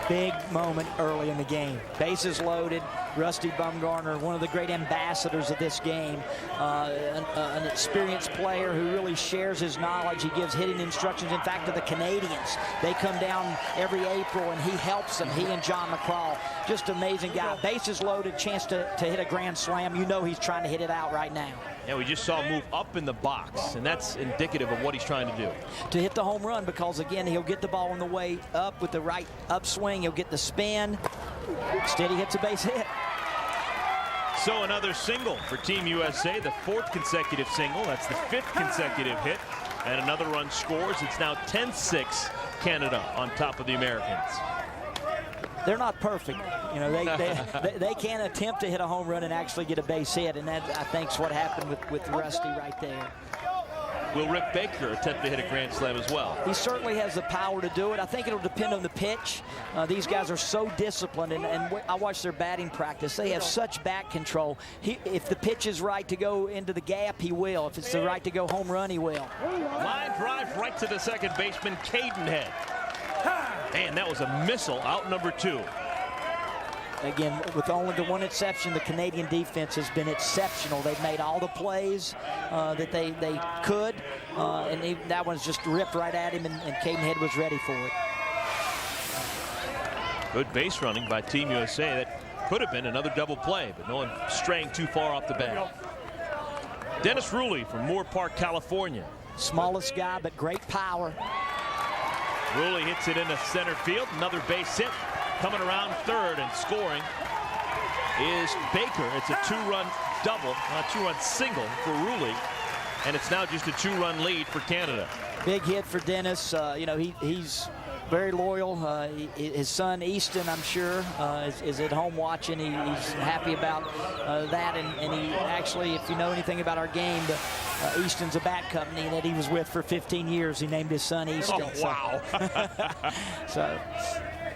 Big moment early in the game. Bases loaded. Rusty Bumgarner, one of the great ambassadors of this game, an experienced player who really shares his knowledge. He gives hitting instructions. In fact, to the Canadians, they come down every April and he helps them. He and John McCraw, just amazing guy. Bases loaded, chance to hit a grand slam. You know he's trying to hit it out right now. Yeah, we just saw him move up in the box, and that's indicative of what he's trying to do. To hit the home run, because again, he'll get the ball on the way up with the right upswing. He'll get the spin. Instead, he hits a base hit. So another single for Team USA, the 4th consecutive single. That's the 5th consecutive hit, and another run scores. It's now 10-6 Canada on top of the Americans. They're not perfect. You know, they can't attempt to hit a home run and actually get a base hit, and that, I think, is what happened with Rusty right there. Will Rick Baker attempt to hit a grand slam as well? He certainly has the power to do it. I think it'll depend on the pitch. These guys are so disciplined, and I watch their batting practice. They have such bat control. If the pitch is right to go into the gap, he will. If it's the right to go home run, he will. Line drive right to the second baseman, Cadenhead. Man, that was a missile out number 2. Again, with only the one exception, the Canadian defense has been exceptional. They've made all the plays that they could, and that one's just ripped right at him, and Cadenhead was ready for it. Good base running by Team USA. That could have been another double play, but no one straying too far off the bat. Dennis Ruley from Moore Park, California. Smallest guy, but great power. Ruley hits it into center field. Another base hit. Coming around third and scoring is Baker. It's a 2-run double, a 2-run single for Ruley, and it's now just a 2-run lead for Canada. Big hit for Dennis. You know, he's very loyal. His son Easton, I'm sure, is at home watching. He's happy about that, and he actually, if you know anything about our game, Easton's a bat company that he was with for 15 years. He named his son Easton. Oh, wow. So.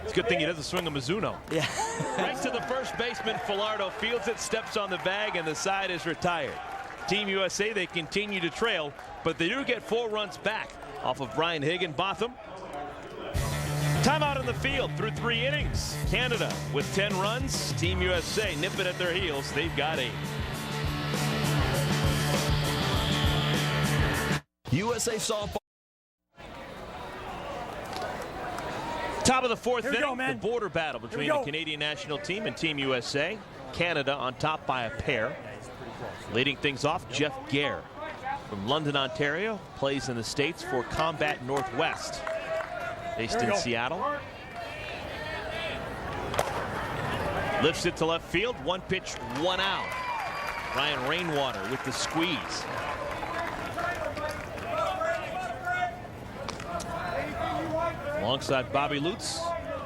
It's a good thing he doesn't swing a Mizuno. Yeah. Right to the first baseman. Falardo fields it, steps on the bag, and the side is retired. Team USA, they continue to trail, but they do get 4 runs back off of Brian Higginbotham. Timeout in the field through 3 innings. Canada with 10 runs. Team USA nipping at their heels. They've got 8. USA Softball. Top of the fourth Here we go, inning, man. the border battle between the Canadian national team and Team USA. Canada on top by a pair. Leading things off, Jeff Gare from London, Ontario, plays in the States for Combat Northwest, based in Seattle. Lifts it to left field, one pitch, one out. Ryan Rainwater with the squeeze. Alongside Bobby Lutz,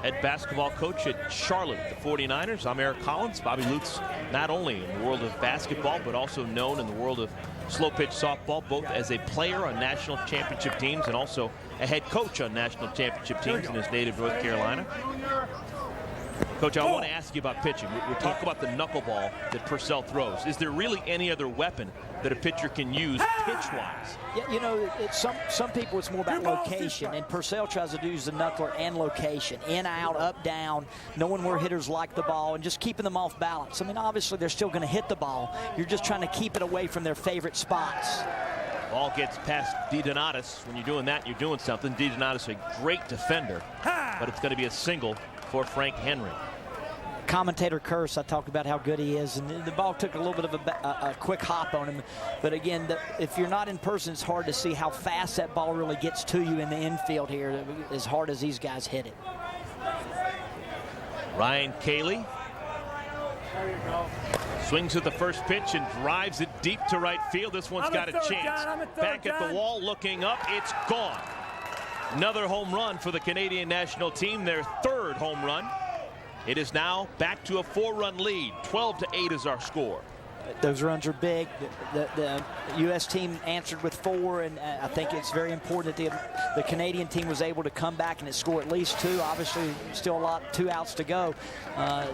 head basketball coach at Charlotte, the 49ers. I'm Eric Collins. Bobby Lutz, not only in the world of basketball, but also known in the world of slow pitch softball, both as a player on national championship teams and also a head coach on national championship teams in his native North Carolina. Coach, I want to ask you about pitching. We talk about the knuckleball that Purcell throws. Is there really any other weapon that a pitcher can use pitch-wise? Yeah, you know, some people it's more about location, and Purcell tries to use the knuckler and location, in, out, up, down, knowing where hitters like the ball, and just keeping them off balance. I mean, obviously they're still going to hit the ball. You're just trying to keep it away from their favorite spots. Ball gets past DiDonatis. When you're doing that, you're doing something. DiDonatis, a great defender, but it's going to be a single for Frank Henry. Commentator Curse, I talked about how good he is, and the ball took a little bit of a quick hop on him. But again, if you're not in person, it's hard to see how fast that ball really gets to you in the infield here, as hard as these guys hit it. Ryan Cayley swings at the first pitch and drives it deep to right field. This one's got a chance. Back at the wall, looking up, it's gone. Another home run for the Canadian national team, their third home run. It is now back to a 4-run lead. 12-8 is our score. Those runs are big. The U.S. team answered with 4, and I think it's very important that the Canadian team was able to come back and score at least 2. Obviously, still 2 outs to go,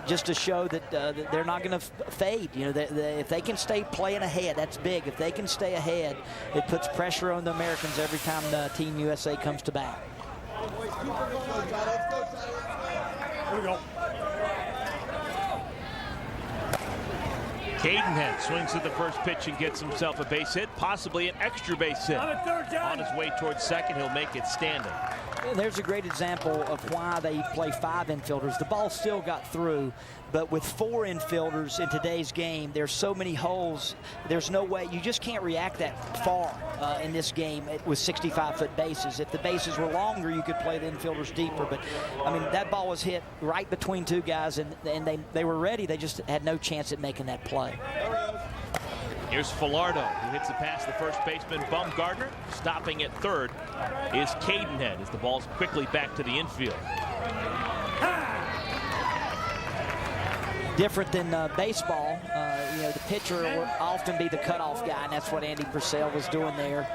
just to show that they're not going to fade. You know, if they can stay playing ahead, that's big. If they can stay ahead, it puts pressure on the Americans every time Team USA comes to bat. Here we go. Cadenhead swings at the first pitch and gets himself a base hit, possibly an extra base hit. On his way towards second, he'll make it standing. There's a great example of why they play 5 infielders. The ball still got through, but with 4 infielders in today's game, there's so many holes. There's no way, you just can't react that far in this game with 65-foot bases. If the bases were longer, you could play the infielders deeper. But I mean, that ball was hit right between 2 guys, and they were ready. They just had no chance at making that play. Here's Falardo, who hits the pass the first baseman, Bumgarner. Stopping at third is Cadenhead as the ball's quickly back to the infield. Different than baseball, you know, the pitcher will often be the cutoff guy, and that's what Andy Purcell was doing there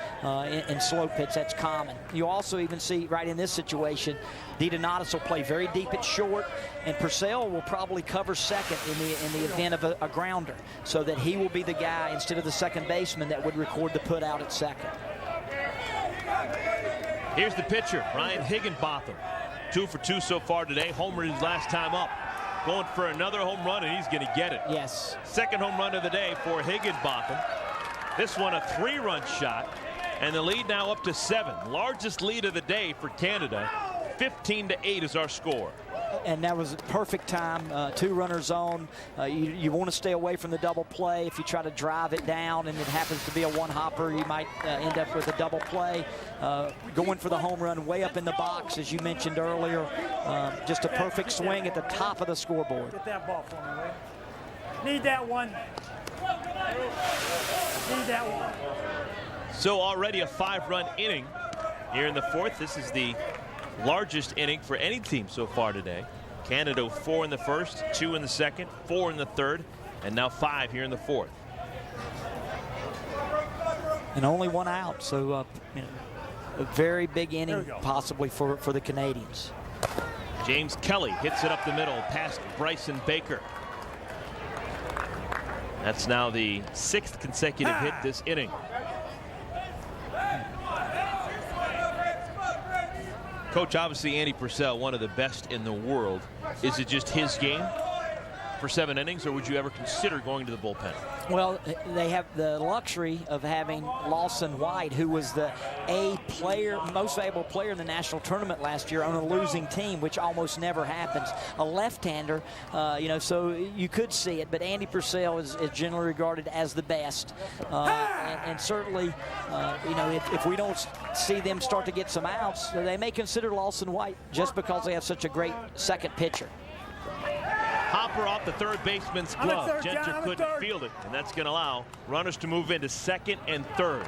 in slow pitch. That's common. You also even see right in this situation, DiDonatis will play very deep at short, and Purcell will probably cover second in the event of a grounder, so that he will be the guy instead of the second baseman that would record the put out at second. Here's the pitcher, Ryan Higginbotham. 2 for 2 so far today. Homered his last time up. Going for another home run, and he's going to get it. Yes. Second home run of the day for Higginbotham. This one a 3-run shot, and the lead now up to 7. Largest lead of the day for Canada. 15-8 is our score. And that was a perfect time. 2 runners on. You want to stay away from the double play. If you try to drive it down and it happens to be a one-hopper, you might end up with a double play. Going for the home run way up in the box, as you mentioned earlier. Just a perfect swing at the top of the scoreboard. Get that ball for me, will you? Need that one. Need that one. So already a 5-run inning here in the 4th. This is the largest inning for any team so far today. Canada 4 in the 1st, 2 in the 2nd, 4 in the 3rd, and now 5 here in the 4th. And only 1 out, so you know, a very big inning possibly for the Canadians. James Kelly hits it up the middle past Bryson Baker. That's now the 6th consecutive hit this inning. Coach, obviously Andy Purcell, one of the best in the world. Is it just his game? for 7 innings, or would you ever consider going to the bullpen? Well, they have the luxury of having Lawson White, who was the most valuable player in the national tournament last year on a losing team, which almost never happens. A left-hander, so you could see it, but Andy Purcell is generally regarded as the best. And certainly, if we don't see them start to get some outs, they may consider Lawson White just because they have such a great second pitcher. Hopper off the third baseman's glove. Genter couldn't field it, and that's going to allow runners to move into second and third.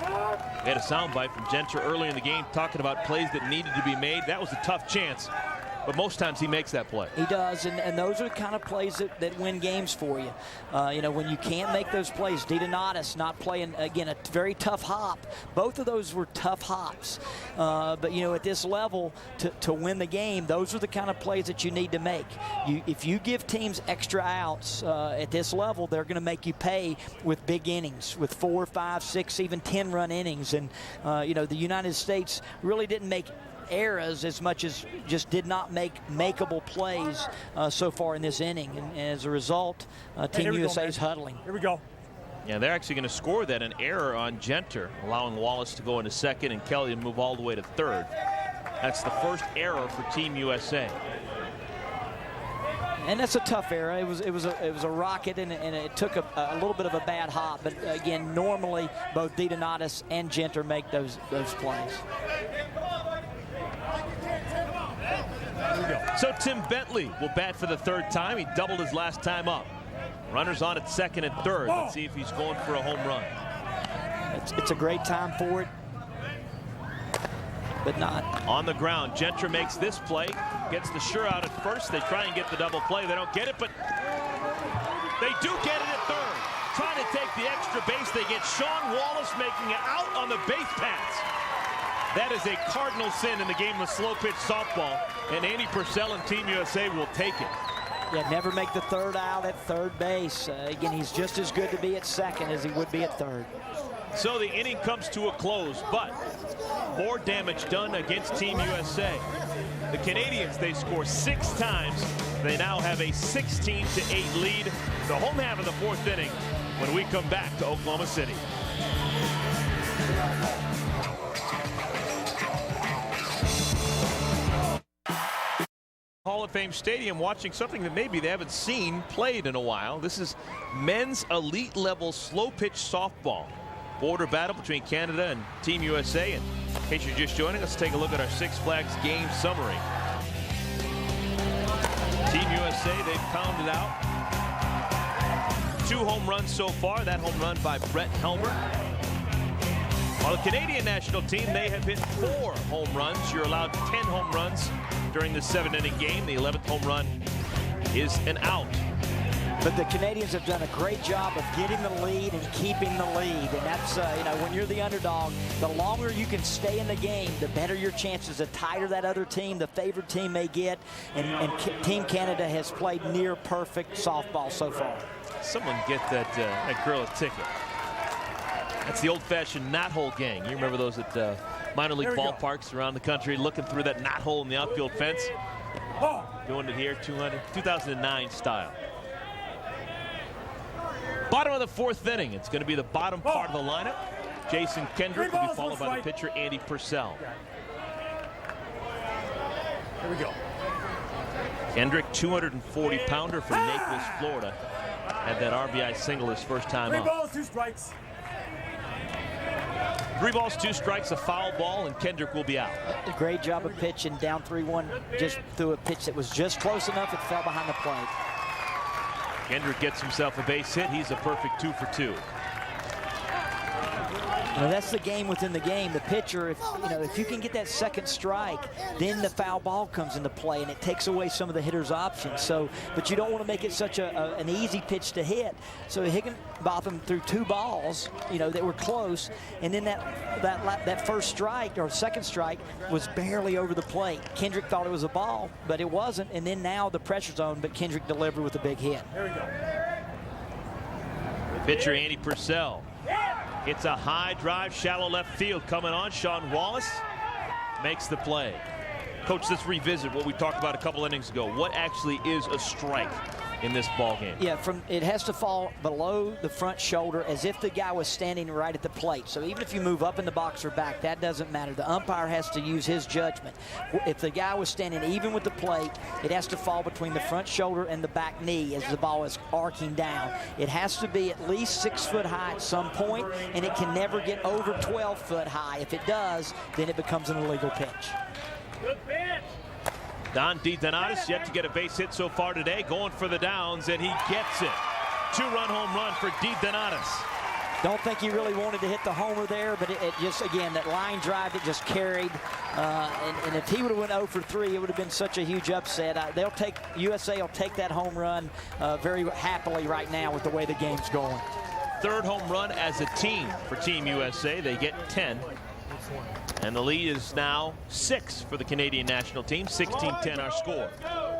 We had a soundbite from Genter early in the game talking about plays that needed to be made. That was a tough chance, but most times he makes that play. He does, and those are the kind of plays that win games for you. When you can't make those plays, DiDonatis not playing, again, a very tough hop. Both of those were tough hops. But at this level, to win the game, those are the kind of plays that you need to make. If you give teams extra outs at this level, they're going to make you pay with big innings, with 4, 5, 6, even 10-run innings. And, the United States really didn't make errors as much as just did not make makeable plays so far in this inning, and as a result, Team USA is huddling. Here we go. Yeah, they're actually going to score that, an error on Genter, allowing Wallace to go into second and Kelly to move all the way to third. That's the first error for Team USA. And that's a tough error. It was a rocket, and it took a little bit of a bad hop. But again, normally both DiDonatis and Genter make those plays. So Tim Bentley will bat for the third time. He doubled his last time up. Runners on at second and third. Let's see if he's going for a home run. It's a great time for it, but not. On the ground, Genter makes this play, gets the sure out at first. They try and get the double play. They don't get it, but they do get it at third. Trying to take the extra base. They get Sean Wallace making it out on the base paths. That is a cardinal sin in the game of slow pitch softball, and Andy Purcell and Team USA will take it. Yeah, never make the third out at third base. Again, he's just as good to be at second as he would be at third. So the inning comes to a close, but more damage done against Team USA. The Canadians, they score 6 times. They now have a 16-8 lead. The home half of the 4th inning when we come back to Oklahoma City. Hall of Fame Stadium, watching something that maybe they haven't seen played in a while. This is men's elite level slow pitch softball. Border battle between Canada and Team USA. And in case you're just joining us, take a look at our Six Flags game summary. Team USA, they've pounded out 2 home runs so far. That home run by Brett Helmer. While the Canadian national team, they have hit 4 home runs. You're allowed 10 home runs during the 7-inning game. The 11th home run is an out. But the Canadians have done a great job of getting the lead and keeping the lead. And that's, when you're the underdog, the longer you can stay in the game, the better your chances. The tighter that other team, the favored team may get. And Team Canada has played near perfect softball so far. Someone get that girl a ticket. That's the old-fashioned knothole gang. You remember those at minor league ballparks around the country, looking through that knothole in the outfield fence? Doing it here, 2009 style. Bottom of the 4th inning. It's going to be the bottom part of the lineup. Jason Kendrick will be followed by the pitcher Andy Purcell. Here we go. Kendrick, 240-pounder from Naples, Florida. Had that RBI single his first time up. 3 balls, 2 strikes. 3 balls, 2 strikes, a foul ball, and Kendrick will be out. A great job of pitching down 3-1. Just threw a pitch that was just close enough. It fell behind the plate. Kendrick gets himself a base hit. He's a perfect 2 for 2. That's the game within the game. The pitcher, if you can get that second strike, then the foul ball comes into play, and it takes away some of the hitter's options. But you don't want to make it such an easy pitch to hit. So Higginbotham threw 2 balls, that were close, and then that first strike or second strike was barely over the plate. Kendrick thought it was a ball, but it wasn't. And then now the pressure zone, but Kendrick delivered with a big hit. Here we go. Pitcher Andy Purcell. It's a high drive, shallow left field coming on. Sean Wallace makes the play. Coach, let's revisit what we talked about a couple innings ago. What actually is a strike? in this ball game. Yeah, it has to fall below the front shoulder as if the guy was standing right at the plate. So even if you move up in the box or back, that doesn't matter. The umpire has to use his judgment. If the guy was standing even with the plate, it has to fall between the front shoulder and the back knee as the ball is arcing down. It has to be at least 6 foot high at some point, and it can never get over 12 foot high. If it does, then it becomes an illegal pitch. Good pitch. Don DiDonatis yet to get a base hit so far today, going for the downs, and he gets it. 2-run home run for DiDonatis. Don't think he really wanted to hit the homer there, but it just, again, that line drive that just carried. And if he would have went 0 for 3, it would have been such a huge upset. USA will take that home run very happily right now with the way the game's going. 3rd home run as a team for Team USA. They get 10. And the lead is now 6 for the Canadian national team. 16-10 our score.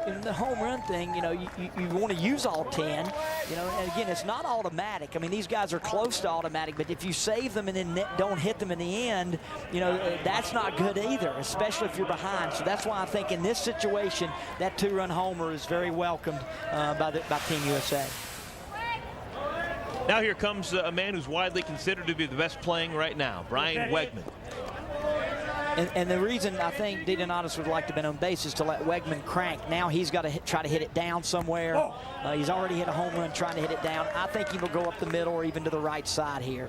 In the home run thing, you know, you want to use all 10, you know, and again, it's not automatic. I mean, these guys are close to automatic, but if you save them and then don't hit them in the end, you know, that's not good either, especially if you're behind. So that's why I think in this situation, that 2-run homer is very welcomed by Team USA. Now here comes a man who's widely considered to be the best playing right now, Brian Wegman. And the reason I think DiDonatis would like to be on base is to let Wegman crank. Now he's got to try to hit it down somewhere. He's already hit a home run trying to hit it down. I think he will go up the middle or even to the right side here.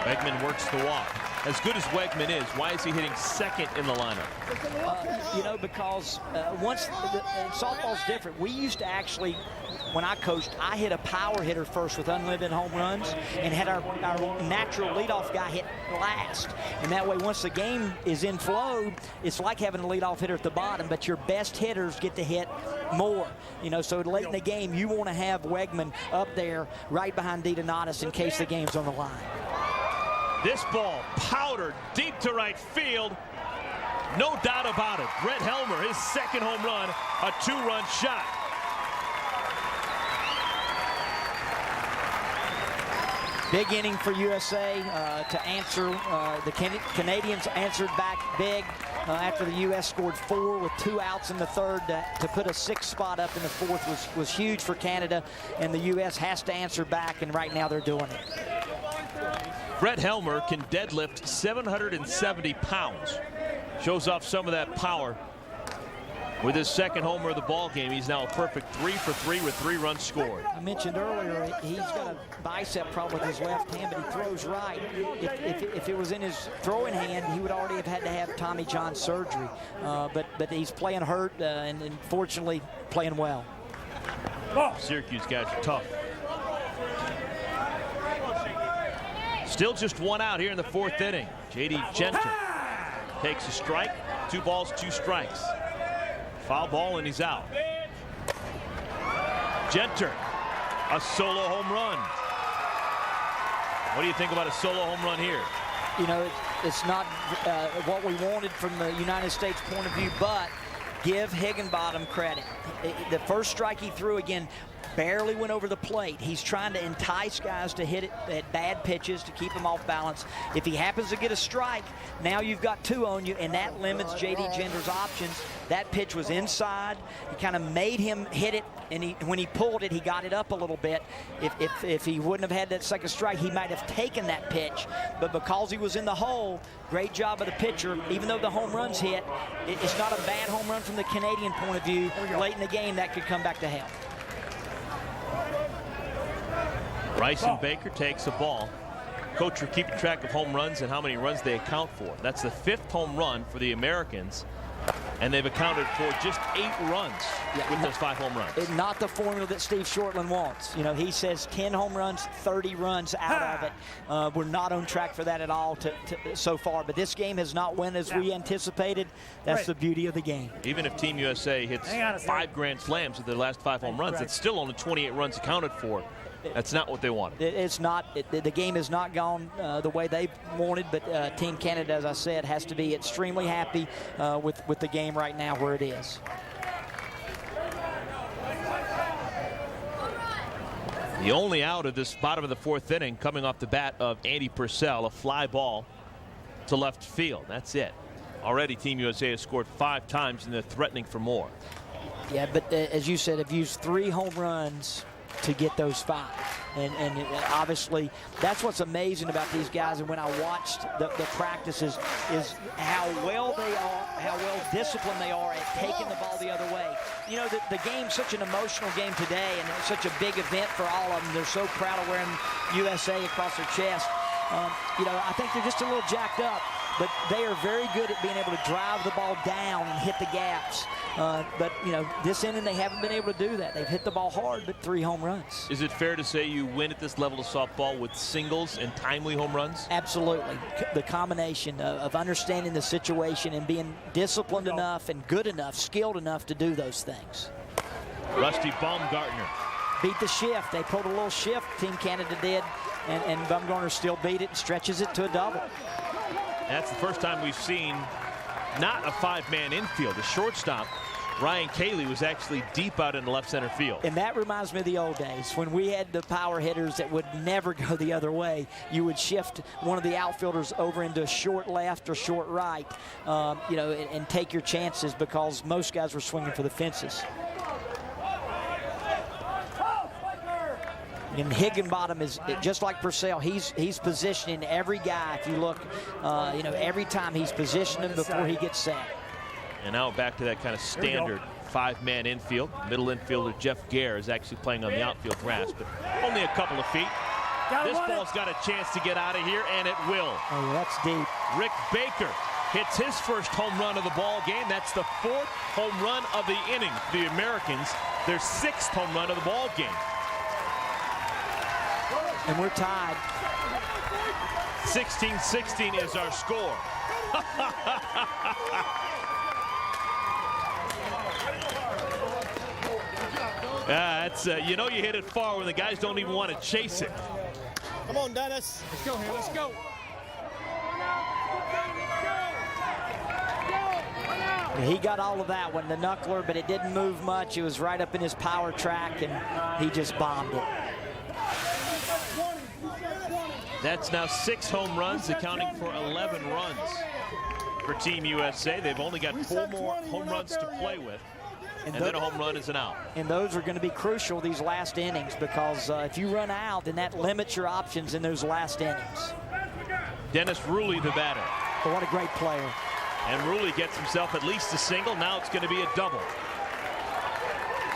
Wegman works the walk. As good as Wegman is, why is he hitting 2nd in the lineup? You know, because once softball's different. We used to actually, when I coached, I hit a power hitter first with unlimited home runs and had our natural leadoff guy hit last. And that way, once the game is in flow, it's like having a leadoff hitter at the bottom, but your best hitters get to hit more. You know, so late in the game, you want to have Wegman up there right behind DiDonatis in case the game's on the line. This ball powdered deep to right field. No doubt about it. Brett Helmer, his 2nd home run, a 2-run shot. Big inning for USA to answer. The Canadians answered back big after the U.S. scored 4 with 2 outs in the 3rd. To put a 6th spot up in the 4th was huge for Canada, and the U.S. has to answer back, and right now they're doing it. Brett Helmer can deadlift 770 pounds. Shows off some of that power with his 2nd homer of the ball game. He's now a perfect 3 for 3 with 3 runs scored. I mentioned earlier he's got a bicep problem with his left hand, but he throws right. If it was in his throwing hand, he would already have had to have Tommy John surgery. But he's playing hurt and fortunately playing well. Syracuse guys are tough. Still just 1 out here in the 4th inning. J.D. Genter takes a strike. 2 balls, 2 strikes. Foul ball, and he's out. Genter, a solo home run. What do you think about a solo home run here? You know, it's not what we wanted from the United States point of view, but give Higginbottom credit. The first strike he threw, again, barely went over the plate. He's trying to entice guys to hit it at bad pitches to keep them off balance. If he happens to get a strike, now you've got 2 on you, and that limits J.D. Genter's options. That pitch was inside. He kind of made him hit it, and when he pulled it, he got it up a little bit. If he wouldn't have had that 2nd strike, he might have taken that pitch. But because he was in the hole, great job of the pitcher. Even though the home run's hit, it's not a bad home run from the Canadian point of view. Late in the game, that could come back to help. Bryson Baker takes a ball. Coach are keeping track of home runs and how many runs they account for. That's the 5th home run for the Americans, and they've accounted for just 8 runs with those 5 home runs. Not the formula that Steve Shortland wants. You know, he says 10 home runs, 30 runs out of it. We're not on track for that at all so far, but this game has not went as we anticipated. That's the beauty of the game. Even if Team USA hits 5 grand slams with their last 5 home runs, it's still only 28 runs accounted for. That's not what they wanted. It's not. The game has not gone the way they wanted, but Team Canada, as I said, has to be extremely happy with the game right now where it is. The only out of this bottom of the 4th inning coming off the bat of Andy Purcell, a fly ball to left field. That's it. Already Team USA has scored 5 times and they're threatening for more. Yeah, but as you said, have used 3 home runs to get those 5. And obviously, that's what's amazing about these guys. And when I watched the practices, is how well they are, how well disciplined they are at taking the ball the other way. You know, the game's such an emotional game today, and it's such a big event for all of them. They're so proud of wearing USA across their chest. You know, I think they're just a little jacked up, but they are very good at being able to drive the ball down and hit the gaps. But, you know, this inning they haven't been able to do that. They've hit the ball hard, but 3 home runs. Is it fair to say you win at this level of softball with singles and timely home runs? Absolutely. The combination of understanding the situation and being disciplined enough and good enough, skilled enough to do those things. Rusty Baumgartner beat the shift. They pulled a little shift, Team Canada did, and Baumgartner still beat it and stretches it to a double. That's the first time we've seen not a 5-man infield. The shortstop, Ryan Cayley, was actually deep out in the left center field. And that reminds me of the old days when we had the power hitters that would never go the other way. You would shift one of the outfielders over into short left or short right, you know, and take your chances because most guys were swinging for the fences. And Higginbottom is just like Purcell. He's positioning every guy. If you look, you know, every time he's positioning him before he gets set. And now back to that kind of standard 5-man infield. Middle infielder Jeff Gare is actually playing on the outfield grass, but only a couple of feet. This ball's got a chance to get out of here, and it will. Oh, that's deep. Rick Baker hits his first home run of the ball game. That's the 4th home run of the inning. The Americans, their 6th home run of the ball game. And we're tied. 16-16 is our score. That's you know you hit it far when the guys don't even want to chase it. Come on, Dennis. Let's go here. Let's go. He got all of that one, the knuckler, but it didn't move much. It was right up in his power track, and he just bombed it. That's now 6 home runs, accounting for 11 runs for Team USA. They've only got 4 more home runs to play with, and then a home run is an out. And those are going to be crucial these last innings because if you run out, then that limits your options in those last innings. Dennis Ruley, the batter. But what a great player. And Ruley gets himself at least a single. Now it's going to be a double.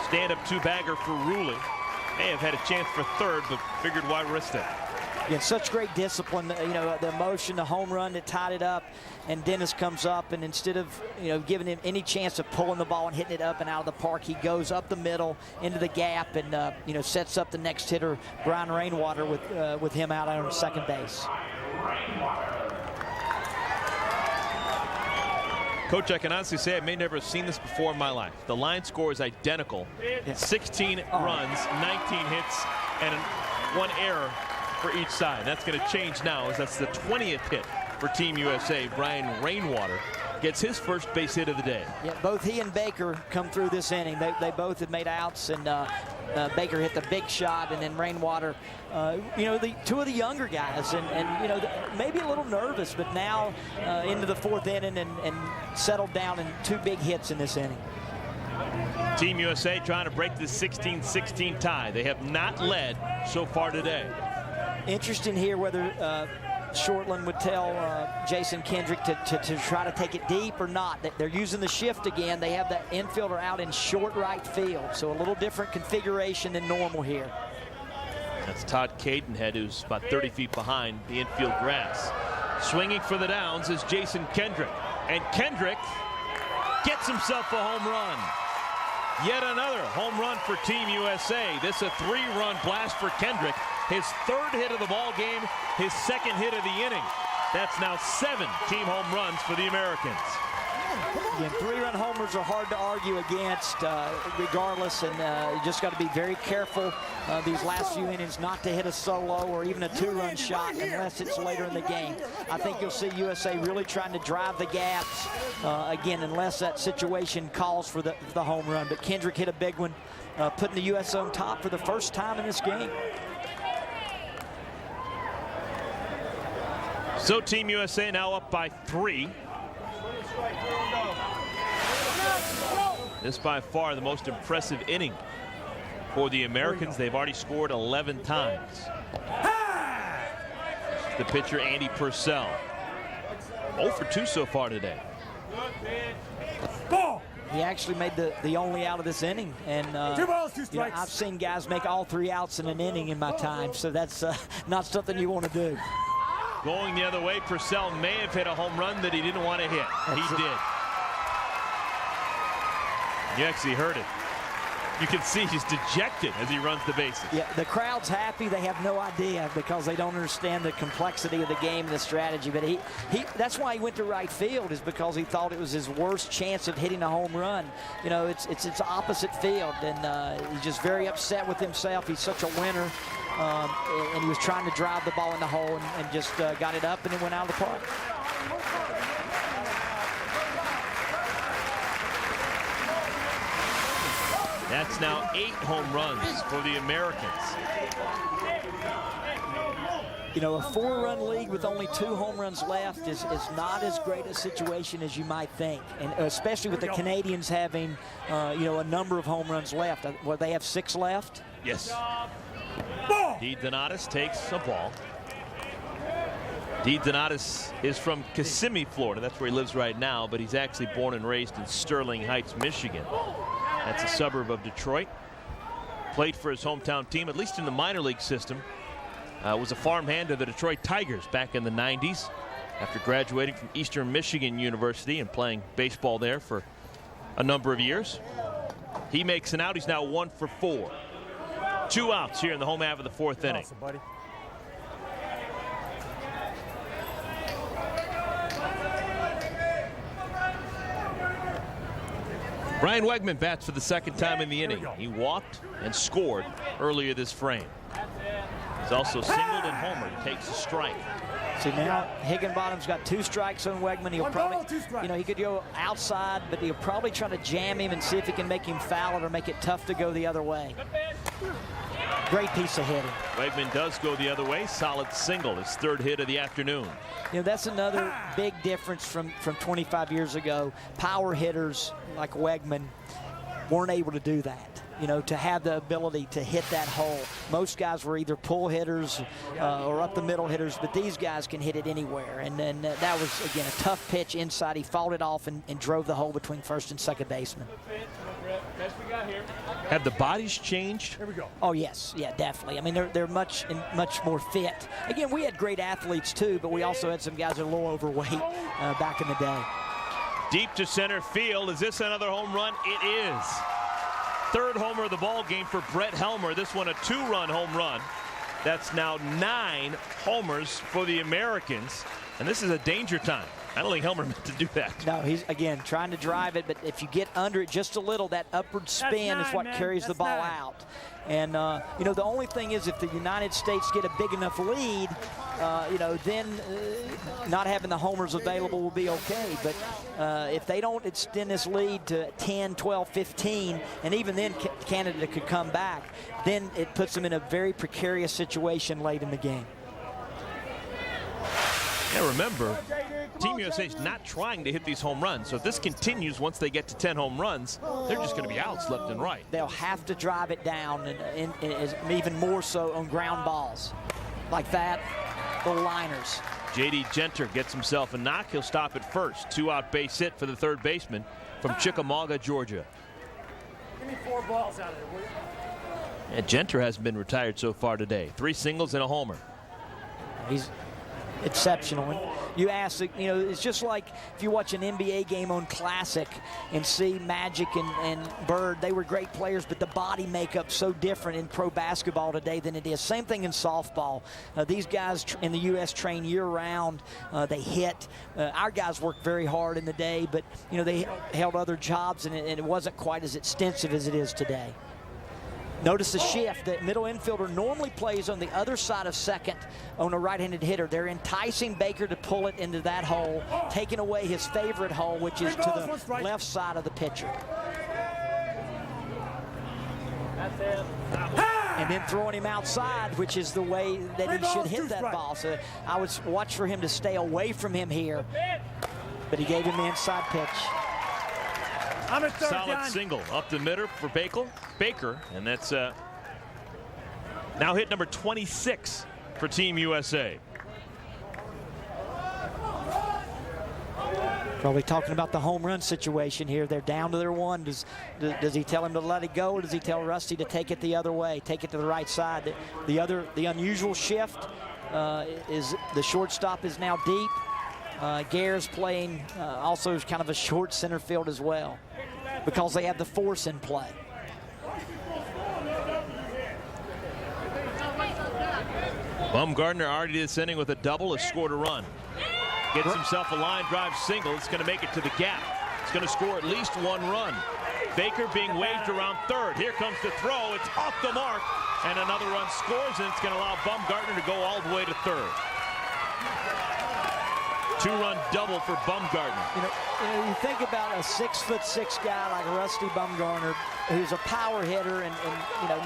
Stand-up 2-bagger for Ruley. May have had a chance for 3rd, but figured why risk it. Yeah, such great discipline, you know, the motion, the home run that tied it up, and Dennis comes up, and instead of, you know, giving him any chance of pulling the ball and hitting it up and out of the park, he goes up the middle into the gap and, you know, sets up the next hitter, Brian Rainwater, with him out on second base. Coach, I can honestly say I may never have seen this before in my life. The line score is identical. It's 16 runs, 19 hits, and 1 error for each side. That's going to change now as that's the 20th hit for Team USA. Brian Rainwater gets his first base hit of the day. Yeah, both he and Baker come through this inning. They both have made outs, and Baker hit the big shot, and then Rainwater, you know, the 2 of the younger guys, and you know, maybe a little nervous, but now into the 4th inning and settled down in 2 big hits in this inning. Team USA trying to break this 16-16 tie. They have not led so far today. Interesting here whether Shortland would tell Jason Kendrick to try to take it deep or not. They're using the shift again. They have that infielder out in short right field, so a little different configuration than normal here. That's Todd Cadenhead, who's about 30 feet behind the infield grass. Swinging for the downs is Jason Kendrick, and Kendrick gets himself a home run. Yet another home run for Team USA. This is a 3-run blast for Kendrick. His 3rd hit of the ball game, his 2nd hit of the inning. That's now 7 team home runs for the Americans. Again, 3-run homers are hard to argue against regardless, and you just got to be very careful these last few innings not to hit a solo or even a 2-run shot unless it's later in the game. I think you'll see USA really trying to drive the gaps, again, unless that situation calls for the home run. But Kendrick hit a big one, putting the U.S. on top for the first time in this game. So Team USA now up by 3. This by far the most impressive inning for the Americans. They've already scored 11 times. The pitcher, Andy Purcell. 0 for 2 so far today. He actually made the only out of this inning, and 2 balls, 2 strikes. You know, I've seen guys make all 3 outs in an inning in my time, so that's not something you want to do. Going the other way, Purcell may have hit a home run that he didn't want to hit. He did. You actually heard it. You can see he's dejected as he runs the bases. Yeah, the crowd's happy. They have no idea because they don't understand the complexity of the game and the strategy. But that's why he went to right field, is because he thought it was his worst chance of hitting a home run. You know, it's opposite field, and he's just very upset with himself. He's such a winner, and he was trying to drive the ball in the hole and just got it up, and it went out of the park. That's now 8 home runs for the Americans. You know, a 4-run league with only 2 home runs left is not as great a situation as you might think, and especially with the Canadians having, you know, a number of home runs left. Well, they have 6 left. Yes. D. Donatus takes a ball. D. Donatus is from Kissimmee, Florida. That's where he lives right now, but he's actually born and raised in Sterling Heights, Michigan. That's a suburb of Detroit. Played for his hometown team, at least in the minor league system. Was a farmhand of the Detroit Tigers back in the 90s after graduating from Eastern Michigan University and playing baseball there for a number of years. He makes an out. He's now 1 for 4. 2 outs here in the home half of the 4th inning. Awesome, buddy. Brian Wegman bats for the 2nd time in the inning. He walked and scored earlier this frame. He's also singled and homered. Takes a strike. See, now Higginbottom's got 2 strikes on Wegman. He'll probably, you know, he could go outside, but he'll probably try to jam him and see if he can make him foul it or make it tough to go the other way. Great piece of hitting. Wegman does go the other way. Solid single, his 3rd hit of the afternoon. You know, that's another big difference from 25 years ago. Power hitters like Wegman weren't able to do that. You know, to have the ability to hit that hole. Most guys were either pull hitters or up the middle hitters, but these guys can hit it anywhere. And then that was, again, a tough pitch inside. He fought it off and drove the hole between first and second baseman. Have the bodies changed? Here we go. Oh, yes. Yeah, definitely. I mean, they're much more fit. Again, we had great athletes, too, but we also had some guys that are a little overweight back in the day. Deep to center field. Is this another home run? It is. 3rd homer of the ball game for Brett Helmer. This one a 2-run home run. That's now 9 homers for the Americans. And this is a danger time. I don't think Helmer meant to do that. No, he's, again, trying to drive it, but if you get under it just a little, that upward spin is what carries the ball out. And, you know, the only thing is if the United States get a big enough lead, you know, then not having the homers available will be okay. But if they don't extend this lead to 10, 12, 15, and even then Canada could come back, then it puts them in a very precarious situation late in the game. Yeah, remember, Team USA is not trying to hit these home runs. So if this continues, once they get to 10 home runs, they're just going to be outs left and right. They'll have to drive it down, and even more so on ground balls. Like that, little liners. J.D. Genter gets himself a knock. He'll stop at first. 2-out base hit for the 3rd baseman from Chickamauga, Georgia. Give me 4 balls out of it, will you? Yeah, Genter hasn't been retired so far today. 3 singles and a homer. He's exceptional. And you ask, you know, it's just like if you watch an NBA game on Classic and see Magic and Bird, they were great players, but the body makeup so different in pro basketball today than it is. Same thing in softball. These guys in the U.S. train year-round. They hit. Our guys worked very hard in the day, but, you know, they held other jobs, and it wasn't quite as extensive as it is today. Notice the shift. The middle infielder normally plays on the other side of second on a right-handed hitter. They're enticing Baker to pull it into that hole, taking away his favorite hole, which is to the left side of the pitcher. And then throwing him outside, which is the way that he should hit that ball. So I would watch for him to stay away from him here, but he gave him the inside pitch. I'm at third Solid down. single up the middle for Baker, and that's now hit number 26 for Team USA. Probably talking about the home run situation here. They're down to their one. Does he tell him to let it go, or does he tell Rusty to take it the other way, take it to the right side? The unusual shift is the shortstop is now deep. Gare's playing also kind of a short center field as well, because they have the force in play. Bumgarner already this inning with a double, has scored a run. Gets himself a line drive single. It's going to make it to the gap. It's going to score at least one run. Baker being waved around third. Here comes the throw. It's off the mark. And another run scores, and it's going to allow Bumgarner to go all the way to third. Two-run double for Bumgarner. You think about a 6'6" guy like Rusty Bumgarner, who's a power hitter and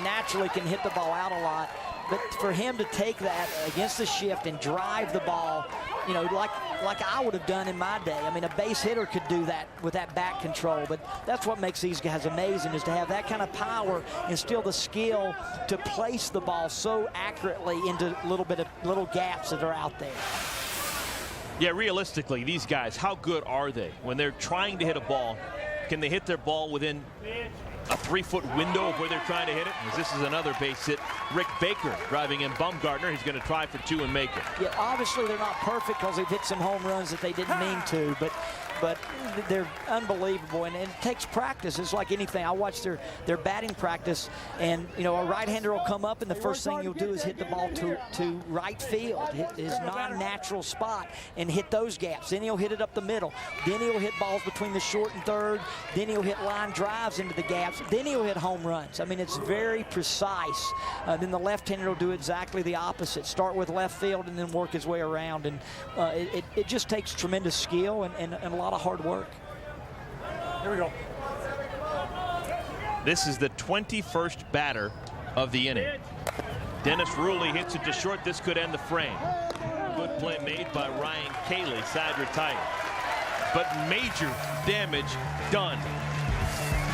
naturally can hit the ball out a lot. But for him to take that against the shift and drive the ball, like I would have done in my day. I mean, a base hitter could do that with that back control, but that's what makes these guys amazing, is to have that kind of power and still the skill to place the ball so accurately into little gaps that are out there. Yeah, realistically, these guys, how good are they? When they're trying to hit a ball, can they hit their ball within a 3-foot window of where they're trying to hit it? As this is another base hit. Rick Baker driving in Bumgarner. He's going to try for two and make it. Yeah, obviously they're not perfect because they've hit some home runs that they didn't mean to, but they're unbelievable, and it takes practice. It's like anything. I watch their batting practice, and a right-hander will come up, and the first thing you'll do is hit the ball to right field, hit his non-natural spot, and hit those gaps. Then he'll hit it up the middle. Then he'll hit balls between the short and third. Then he'll hit line drives into the gaps. Then he'll hit home runs. I mean, it's very precise. Then the left-hander will do exactly the opposite. Start with left field and then work his way around, and it just takes tremendous skill and a lot of hard work. Here we go. This is the 21st batter of the inning. Dennis Rulli hits it to short. This could end the frame. Good play made by Ryan Cayley, side retired. But major damage done.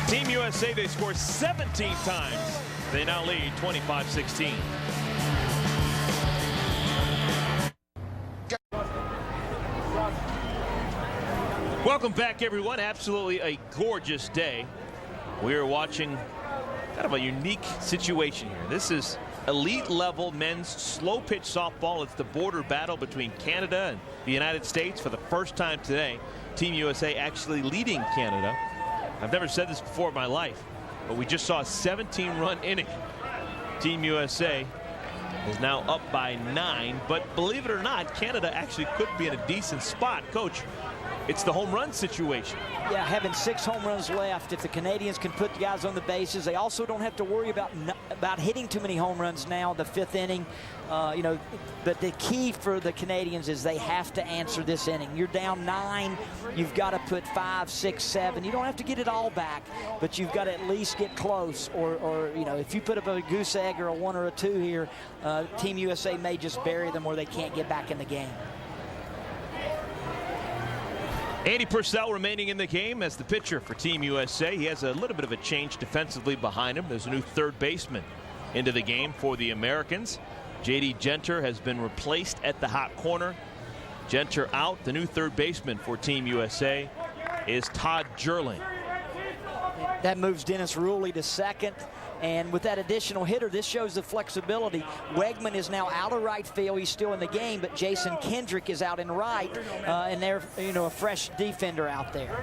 Team USA, they score 17 times. They now lead 25-16. Welcome back, everyone. Absolutely a gorgeous day. We are watching kind of a unique situation here. This is elite level men's slow pitch softball. It's the border battle between Canada and the United States for the first time today. Team USA actually leading Canada. I've never said this before in my life, but we just saw a 17-run inning. Team USA is now up by 9, but believe it or not, Canada actually could be in a decent spot. Coach, it's the home run situation. Yeah, having 6 home runs left. If the Canadians can put guys on the bases, they also don't have to worry about hitting too many home runs now, the 5th inning. But the key for the Canadians is they have to answer this inning. You're down 9. You've got to put 5, 6, 7. You don't have to get it all back, but you've got to at least get close. Or if you put up a goose egg or a 1 or a 2 here, Team USA may just bury them where they can't get back in the game. Andy Purcell remaining in the game as the pitcher for Team USA. He has a little bit of a change defensively behind him. There's a new third baseman into the game for the Americans. J.D. Genter has been replaced at the hot corner. Genter out. The new third baseman for Team USA is Todd Jerling. That moves Dennis Rulli to second. And with that additional hitter, this shows the flexibility. Wegman is now out of right field. He's still in the game, but Jason Kendrick is out in right, and they're a fresh defender out there.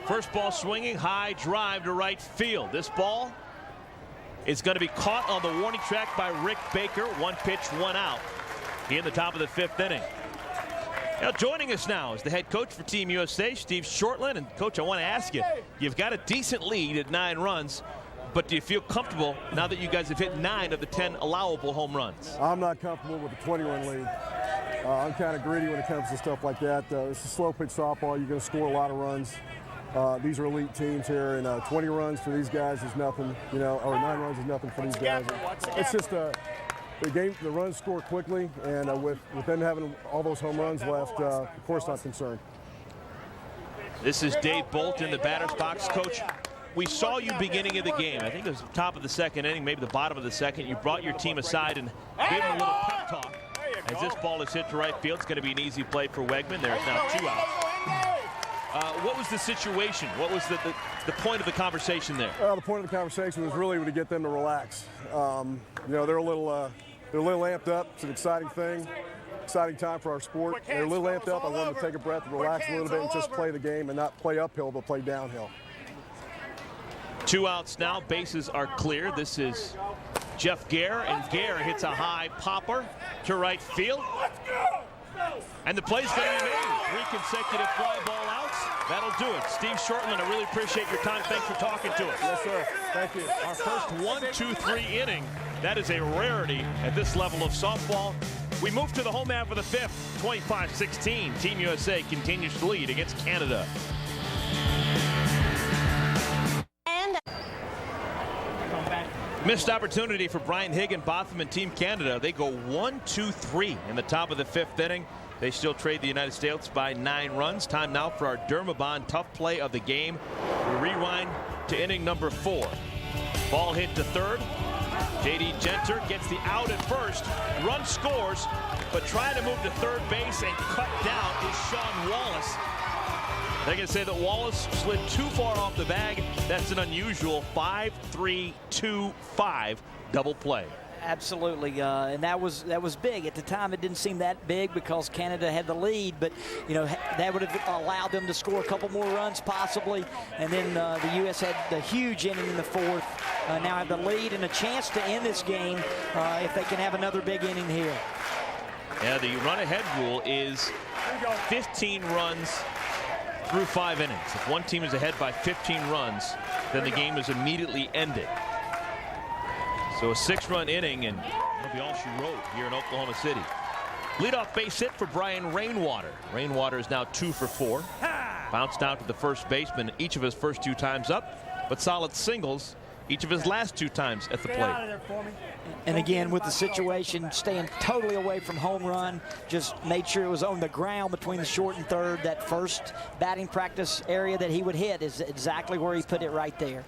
First ball swinging, high drive to right field. This ball is going to be caught on the warning track by Rick Baker. 1 pitch, 1 out in the top of the 5th inning. Now joining us now is the head coach for Team USA, Steve Shortland. And Coach, I want to ask you, you've got a decent lead at 9 runs, but do you feel comfortable now that you guys have hit 9 of the 10 allowable home runs? I'm not comfortable with a 20-run lead. I'm kind of greedy when it comes to stuff like that. It's a slow pitch softball. You're going to score a lot of runs. These are elite teams here, and 20 runs for these guys is nothing, or 9 runs is nothing for these guys. It's just the runs score quickly, and with them having all those home runs left, of course not concerned. This is Dave Bolt in the batter's box. Coach, we saw you beginning of the game. I think it was top of the second inning, maybe the bottom of the second. You brought your team aside and gave them a little pep talk. As this ball is hit to right field, it's going to be an easy play for Wegman. There's now 2 outs. What was the situation? What was the point of the conversation there? The point of the conversation was really to get them to relax. You know, they're a little amped up. It's an exciting thing, exciting time for our sport. They're a little amped up. I want them to take a breath, relax a little bit, and just play the game and not play uphill, but play downhill. 2 outs now. Bases are clear. This is Jeff Gare, and Gare hits a high popper to right field. And the play's going to be made. 3 consecutive fly ball outs. That'll do it. Steve Shortland, I really appreciate your time. Thanks for talking to us. Yes, sir. Thank you. Our first 1-2-3 inning. That is a rarity at this level of softball. We move to the home half of the 5th. 25-16. Team USA continues to lead against Canada. Missed opportunity for Brian Higginbotham and Team Canada. They go 1-2-3 in the top of the 5th inning. They still trade the United States by 9 runs. Time now for our Dermabond tough play of the game. We rewind to inning number 4. Ball hit to third. J.D. Genter gets the out at first. Run scores, but trying to move to third base and cut down is Sean Wallace. They're going to say that Wallace slid too far off the bag. That's an unusual 5-3-2-5 double play. Absolutely, and that was big. At the time, it didn't seem that big because Canada had the lead, but you know that would have allowed them to score a couple more runs possibly. And then the U.S. had the huge inning in the 4th. Now have the lead and a chance to end this game if they can have another big inning here. Yeah, the run-ahead rule is 15 runs through 5 innings. If one team is ahead by 15 runs, then the game is immediately ended. So a 6-run inning, and that'll be all she wrote here in Oklahoma City. Leadoff base hit for Brian Rainwater. Rainwater is now 2 for 4. Bounced out to the first baseman each of his first 2 times up, but solid singles each of his last 2 times at the plate. And again, with the situation, staying totally away from home run, just made sure it was on the ground between the short and third. That first batting practice area that he would hit is exactly where he put it right there.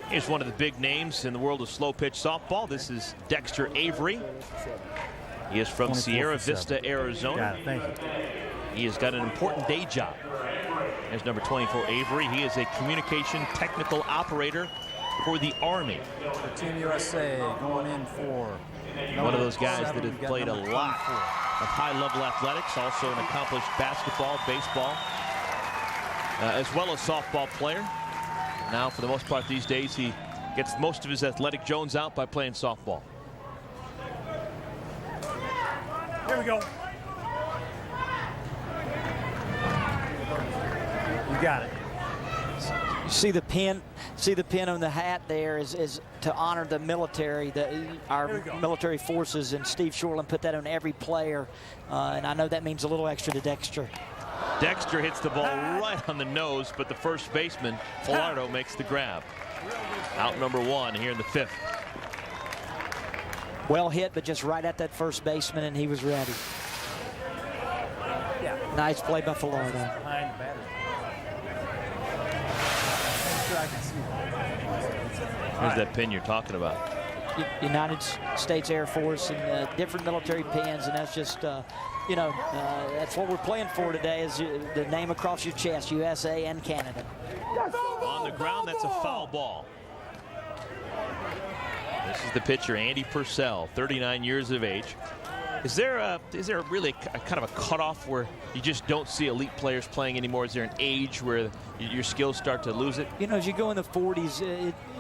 Here's one of the big names in the world of slow pitch softball. This is Dexter Avery. He is from Sierra Vista, Arizona. Thank you. He has got an important day job. There's number 24, Avery. He is a communication technical operator for the Army. For Team USA going in for one of those guys that have played a lot of high-level athletics, also an accomplished basketball, baseball, as well as softball player. Now, for the most part these days, he gets most of his athletic Jones out by playing softball. Here we go. You got it. You see the pin on the hat there is to honor the military, our military forces, and Steve Shortland put that on every player, and I know that means a little extra to Dexter. Dexter hits the ball right on the nose, but the first baseman, Falardo, makes the grab. Out number 1 here in the 5th. Well hit, but just right at that first baseman, and he was ready. Yeah. Nice play by Falardo. Behind the batter. Here's that pin you're talking about. United States Air Force and different military pins, and that's just, you know, that's what we're playing for today is the name across your chest, USA and Canada. On the ground, that's a foul ball. This is the pitcher, Andy Purcell, 39 years of age. Is there really a kind of a cutoff where you just don't see elite players playing anymore? Is there an age where your skills start to lose it? You know, as you go in the 40s,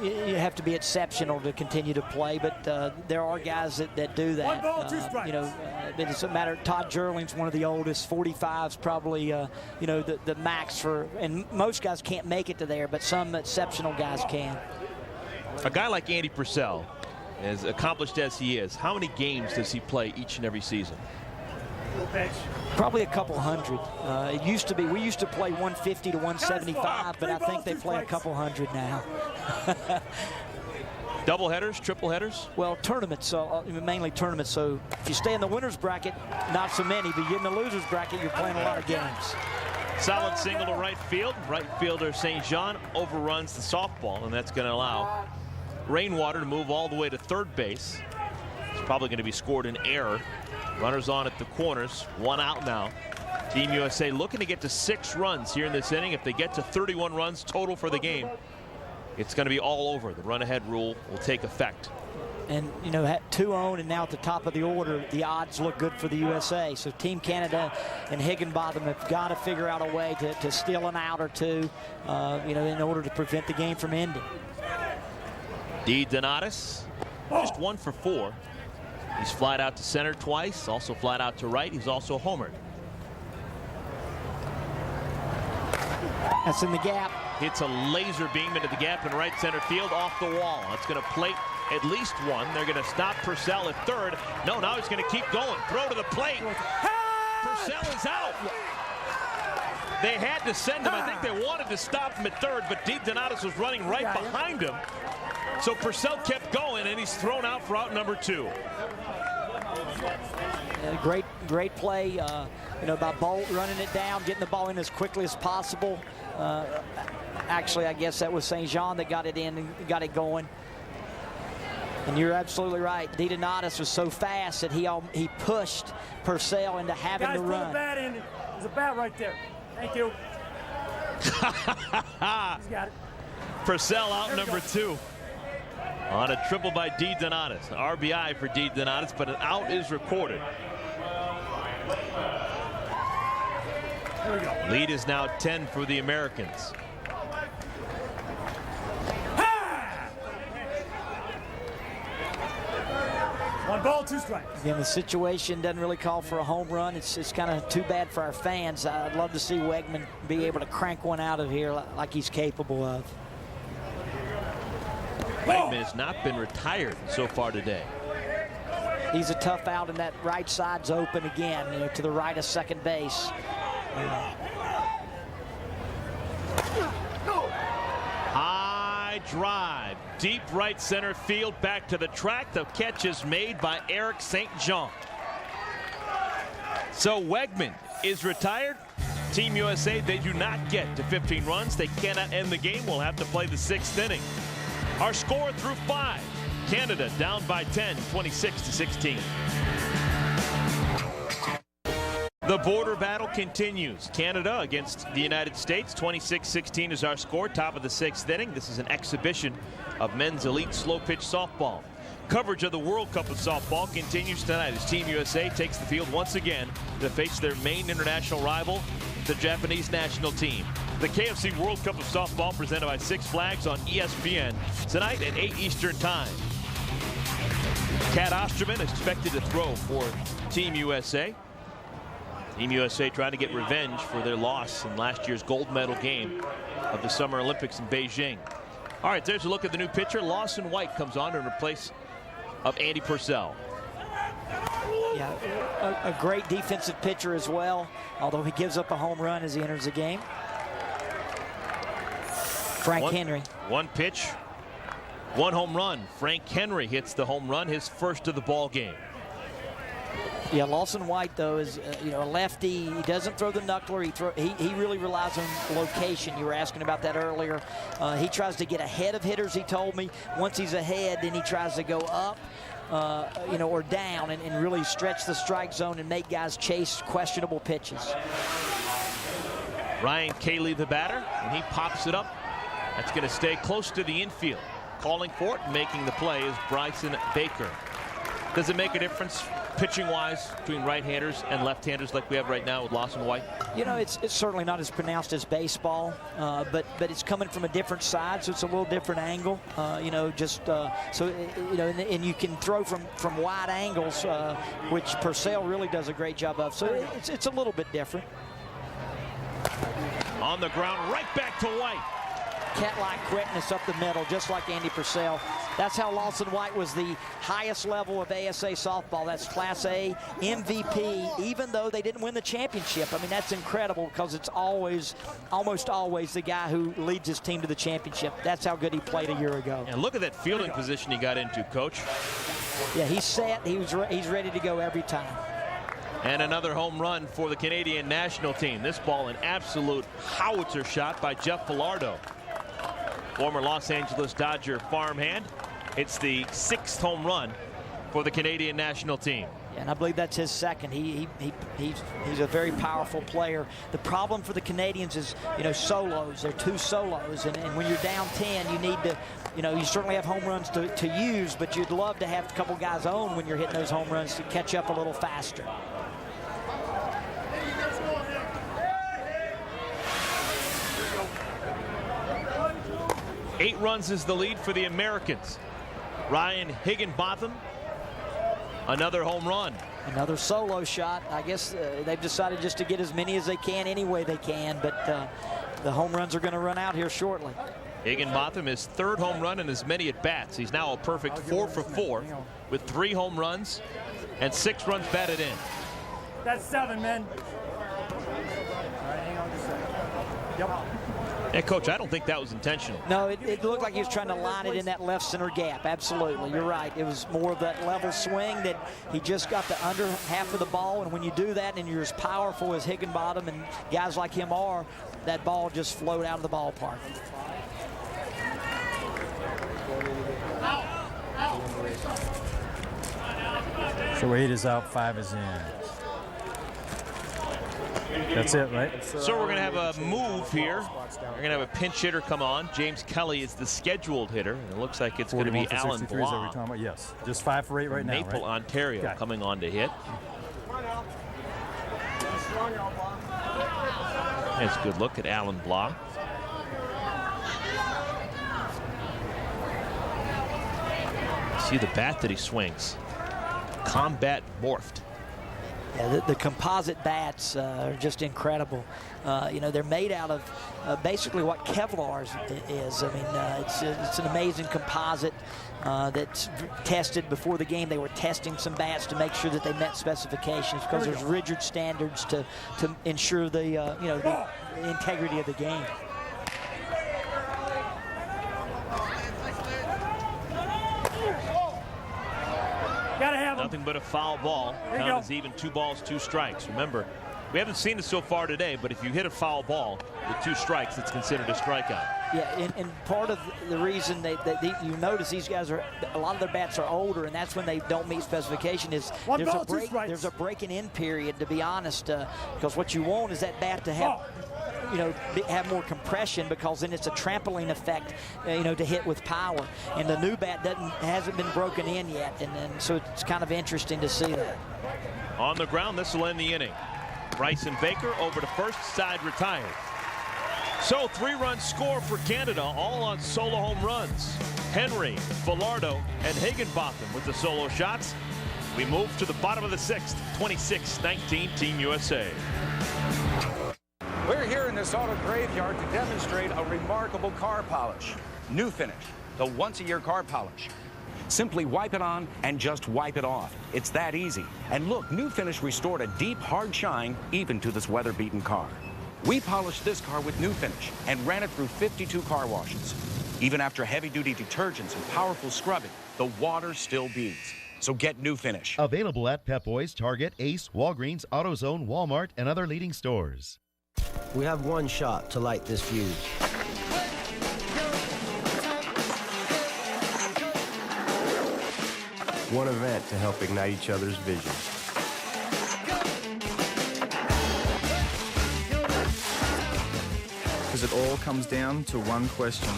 you have to be exceptional to continue to play, but there are guys that do that. 1 ball, 2 strikes. You know, it doesn't matter. Todd Jerling's one of the oldest. 45's probably, you know, the max for, and most guys can't make it to there, but some exceptional guys can. A guy like Andy Purcell, as accomplished as he is, how many games does he play each and every season? Probably a couple hundred. It used to be, we used to play 150 to 175, but I think they play a couple hundred now. Double headers, triple headers? Well, tournaments, mainly tournaments. So if you stay in the winner's bracket, not so many, but you get in the loser's bracket, you're playing a lot of games. Solid single to right field. Right fielder St. Jean overruns the softball, and that's going to allow Rainwater to move all the way to third base. It's probably going to be scored in error. Runners on at the corners. 1 out now. Team USA looking to get to 6 runs here in this inning. If they get to 31 runs total for the game, it's going to be all over. The run-ahead rule will take effect. And, you know, 2 on and now at the top of the order, the odds look good for the USA. So Team Canada and Higginbotham have got to figure out a way to steal an out or two, you know, in order to prevent the game from ending. D. Donatus, just 1 for 4. He's flied out to center twice, also flied out to right. He's also homered. That's in the gap. Hits a laser beam into the gap in right center field off the wall. That's going to plate at least 1. They're going to stop Purcell at third. No, now he's going to keep going. Throw to the plate. Purcell is out. They had to send him. I think they wanted to stop him at third, but D. Donatus was running right behind him. So Purcell kept going, and he's thrown out for out number 2. Great play, you know, by Bolt running it down, getting the ball in as quickly as possible. Actually, I guess that was St. Jean that got it in and got it going. And you're absolutely right. D. Donatus was so fast that he pushed Purcell into having to run. Bat in. There's a bat right there. Thank you. He's got it. Purcell out number 2. On a triple by D. Donatus. RBI for D. Donatus, but an out is recorded. There we go. Lead is now 10 for the Americans. One ball, 2 strikes. Again, the situation doesn't really call for a home run. It's kind of too bad for our fans. I'd love to see Wegman be able to crank one out of here like he's capable of. Wegman has not been retired so far today. He's a tough out, and that right side's open again, you know, to the right of second base. High drive, deep right center field, back to the track. The catch is made by Eric St. Jean. So Wegman is retired. Team USA, they do not get to 15 runs. They cannot end the game. We'll have to play the 6th inning. Our score through 5. Canada down by 10, 26-16. The border battle continues. Canada against the United States. 26-16 is our score. Top of the 6th inning. This is an exhibition of men's elite slow pitch softball. Coverage of the World Cup of softball continues tonight as Team USA takes the field once again to face their main international rival, the Japanese national team. The KFC World Cup of softball presented by Six Flags on ESPN tonight at 8 Eastern Time. Cat Osterman is expected to throw for Team USA. Team USA trying to get revenge for their loss in last year's gold medal game of the Summer Olympics in Beijing. All right, there's a look at the new pitcher. Lawson White comes on in place of Andy Purcell. Yeah, a great defensive pitcher as well, although he gives up a home run as he enters the game. Frank Henry. 1 pitch, 1 home run. Frank Henry hits the home run, his first of the ball game. Yeah, Lawson White, though, is you know, a lefty. He doesn't throw the knuckler. He really relies on location. You were asking about that earlier. He tries to get ahead of hitters, he told me. Once he's ahead, then he tries to go up, you know, or down and really stretch the strike zone and make guys chase questionable pitches. Ryan Cayley, the batter, and he pops it up. That's going to stay close to the infield. Calling for it and making the play is Bryson Baker. Does it make a difference pitching-wise between right-handers and left-handers like we have right now with Lawson White? You know, it's certainly not as pronounced as baseball, but it's coming from a different side, so it's a little different angle. You know, just so you know, and you can throw from wide angles, which Purcell really does a great job of. So it's a little bit different. On the ground, right back to White. Cat-like quickness up the middle, just like Andy Purcell. That's how Lawson White was the highest level of ASA softball. That's Class A MVP, even though they didn't win the championship. I mean, that's incredible because it's almost always the guy who leads his team to the championship. That's how good he played a year ago. And look at that fielding position he got into, Coach. Yeah, he's set. He's ready to go every time. And another home run for the Canadian national team. This ball an absolute howitzer shot by Jeff Velardo, former Los Angeles Dodger farmhand. It's the 6th home run for the Canadian national team. And I believe that's his second. He's a very powerful player. The problem for the Canadians is, solos. They're 2 solos, and when you're down 10, you need to, you certainly have home runs to use, but you'd love to have a couple guys on when you're hitting those home runs to catch up a little faster. Eight runs is the lead for the Americans. Ryan Higginbotham, another home run. Another solo shot. I guess they've decided just to get as many as they can any way they can, but the home runs are going to run out here shortly. Higginbotham, his 3rd home run and as many at bats. He's now a perfect 4 for 4 with 3 home runs and 6 runs batted in. That's 7, man. All right, hang on just a second. Yep. Yeah, Coach, I don't think that was intentional. No, it looked like he was trying to line it in that left center gap. Absolutely, you're right. It was more of that level swing that he just got the under half of the ball, and when you do that and you're as powerful as Higginbotham and guys like him are, that ball just flowed out of the ballpark. So 8 is out, 5 is in. That's it, right? So we're going to have a move here. We're going to have a pinch hitter come on. James Kelly is the scheduled hitter. And it looks like it's going to be Alan Blah. Yes, just 5 for 8 right now. Maple, right? Ontario, coming on to hit. That's a good look at Alan Blah. See the bat that he swings. Combat morphed. Yeah, the composite bats are just incredible. They're made out of basically what Kevlar is. I mean, it's an amazing composite that's tested before the game. They were testing some bats to make sure that they met specifications because there's rigid standards to ensure the the integrity of the game. Gotta have him. Nothing but a foul ball. Count is even, 2 balls, 2 strikes. Remember, we haven't seen it so far today, but if you hit a foul ball with 2 strikes, it's considered a strikeout. Yeah, and part of the reason you notice these guys a lot of their bats are older, and that's when they don't meet specification is there's a breaking in period, to be honest, because what you want is that bat to have have more compression, because then it's a trampoline effect, to hit with power. And the new bat hasn't been broken in yet, and so it's kind of interesting to see that. On the ground, this will end the inning. Bryson Baker over to first, side retired. So 3-run score for Canada, all on solo home runs. Henry, Velardo, and Higginbotham with the solo shots. We move to the bottom of the 6th, 26-19, Team USA. We're here in this auto graveyard to demonstrate a remarkable car polish. New Finish, the once-a-year car polish. Simply wipe it on and just wipe it off. It's that easy. And look, New Finish restored a deep, hard shine even to this weather-beaten car. We polished this car with New Finish and ran it through 52 car washes. Even after heavy-duty detergents and powerful scrubbing, the water still beads. So get New Finish. Available at Pep Boys, Target, Ace, Walgreens, AutoZone, Walmart, and other leading stores. We have one shot to light this fuse. One event to help ignite each other's vision. Because it all comes down to one question.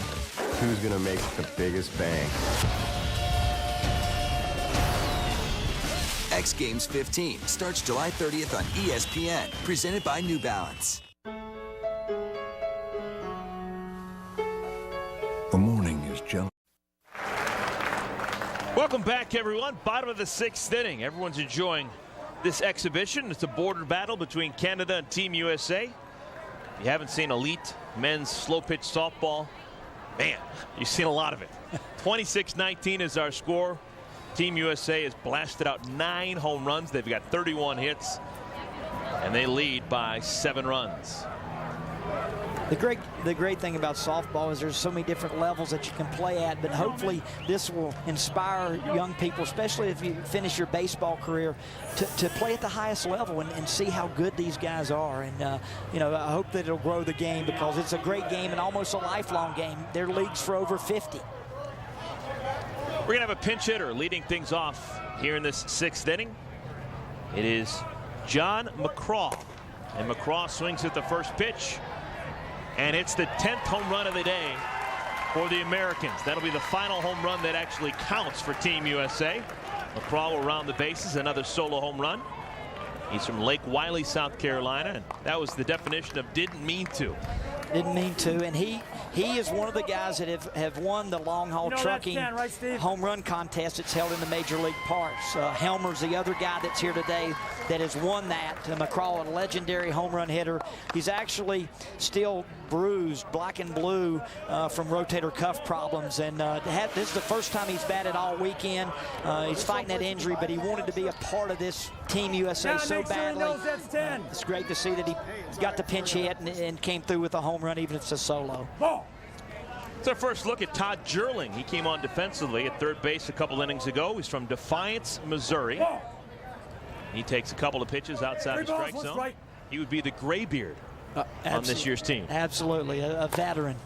Who's going to make the biggest bang? X Games 15 starts July 30th on ESPN, presented by New Balance. The morning is jealous. Welcome back, everyone. Bottom of the 6th inning. Everyone's enjoying this exhibition. It's a border battle between Canada and Team USA. If you haven't seen elite men's slow pitch softball, man, you've seen a lot of it. 26-19 is our score. Team USA has blasted out 9 home runs. They've got 31 hits, and they lead by 7 runs. The great thing about softball is there's so many different levels that you can play at, but hopefully this will inspire young people, especially if you finish your baseball career, to play at the highest level and see how good these guys are. And you know, I hope that it'll grow the game, because it's a great game and almost a lifelong game. They're leagues for over 50. We're going to have a pinch hitter leading things off here in this 6th inning. It is John McCraw. And McCraw swings at the first pitch. And it's the 10th home run of the day for the Americans. That'll be the final home run that actually counts for Team USA. McCraw will round the bases, another solo home run. He's from Lake Wiley, South Carolina, and that was the definition of didn't mean to. Didn't mean to, and he is one of the guys that have won the long haul trucking home run contest that's held in the major league parks. Helmer's the other guy that's here today that has won that. McCraw, a legendary home run hitter. He's actually still bruised, black and blue, from rotator cuff problems, and this is the first time he's batted all weekend. He's fighting that injury, but he wanted to be a part of this Team USA so badly. It's great to see that he got the pinch hit and came through with a home run, even if it's a solo. It's our first look at Todd Jerling. He came on defensively at third base a couple innings ago. He's from Defiance, Missouri. He takes a couple of pitches outside the strike zone. He would be the graybeard on this year's team. Absolutely, a veteran.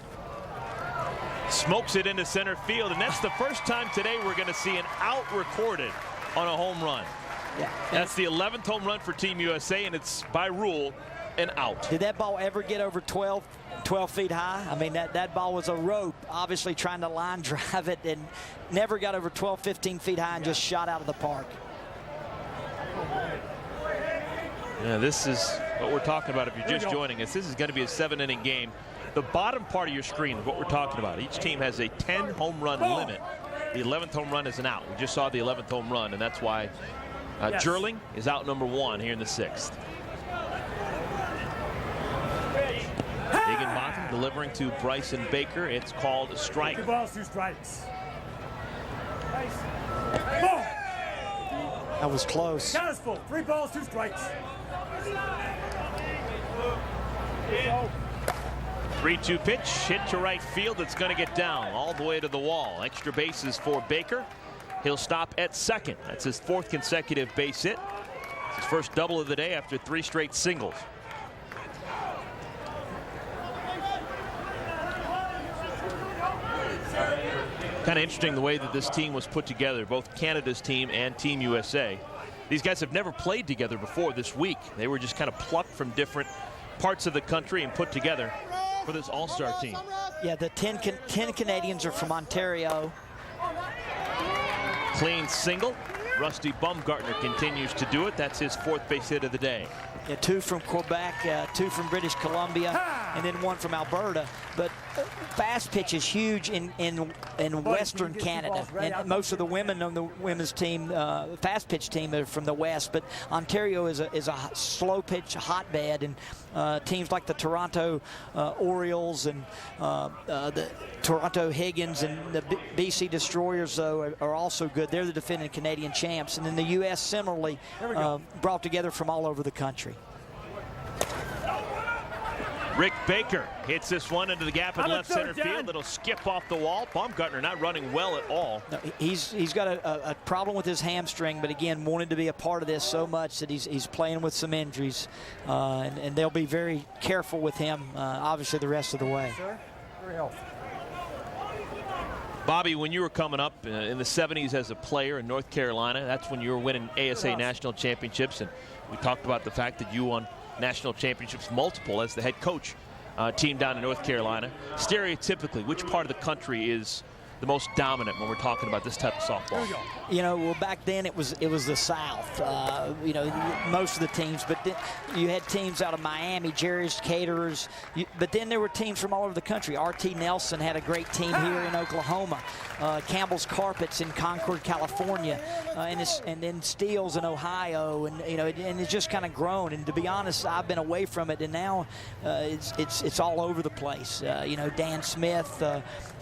Smokes it into center field, and that's the first time today we're going to see an out recorded on a home run. Yeah. That's the 11th home run for Team USA, and it's by rule an out. Did that ball ever get over 12 feet high? I mean, that ball was a rope, obviously trying to line drive it, and never got over 12, 15 feet high and just shot out of the park. Yeah, this is what we're talking about if you're just joining us. This is going to be a 7-inning game. The bottom part of your screen is what we're talking about. Each team has a 10 home run limit. The 11th home run is an out. We just saw the 11th home run, and that's why Jerling is out number 1 here in the 6th. Higginbotham delivering to Bryson Baker. It's called a strike. 2 balls, 2 strikes. That was close. Count is full. 3 balls, 2 strikes. 3-2 pitch, hit to right field. It's going to get down all the way to the wall. Extra bases for Baker. He'll stop at second. That's his 4th consecutive base hit. It's his first double of the day after 3 straight singles. Kind of interesting the way that this team was put together, both Canada's team and Team USA. These guys have never played together before this week. They were just kind of plucked from different parts of the country and put together for this all-star team. Yeah, the 10 Canadians are from Ontario. Clean single. Rusty Bumgartner continues to do it. That's his 4th base hit of the day. Yeah, 2 from Quebec, 2 from British Columbia, and then 1 from Alberta. But fast pitch is huge in Western Canada, and most of the women on the women's team, fast pitch team, are from the West. But Ontario is a slow pitch hotbed, and teams like the Toronto Orioles and the Toronto Higgins and the BC Destroyers, though, are also good. They're the defending Canadian champs, and then the U.S. similarly brought together from all over the country. Rick Baker hits this one into the gap in left center field. It'll skip off the wall. Baumgartner not running well at all. No, he's got a problem with his hamstring, but again, wanted to be a part of this so much that he's playing with some injuries, and they'll be very careful with him, obviously, the rest of the way. Sir, very healthy. Bobby, when you were coming up in the 70s as a player in North Carolina, that's when you were winning ASA national championships, and we talked about the fact that you won national championships multiple as the head coach team down in North Carolina. Stereotypically, which part of the country is the most dominant when we're talking about this type of softball? You know, well, back then it was the South. You know, most of the teams, but then you had teams out of Miami, Jerry's Caterers, but then there were teams from all over the country. R.T. Nelson had a great team here in Oklahoma. Campbell's Carpets in Concord, California, and then Steele's in Ohio, and you know, and it's just kind of grown. And to be honest, I've been away from it, and now it's all over the place. You know, Dan Smith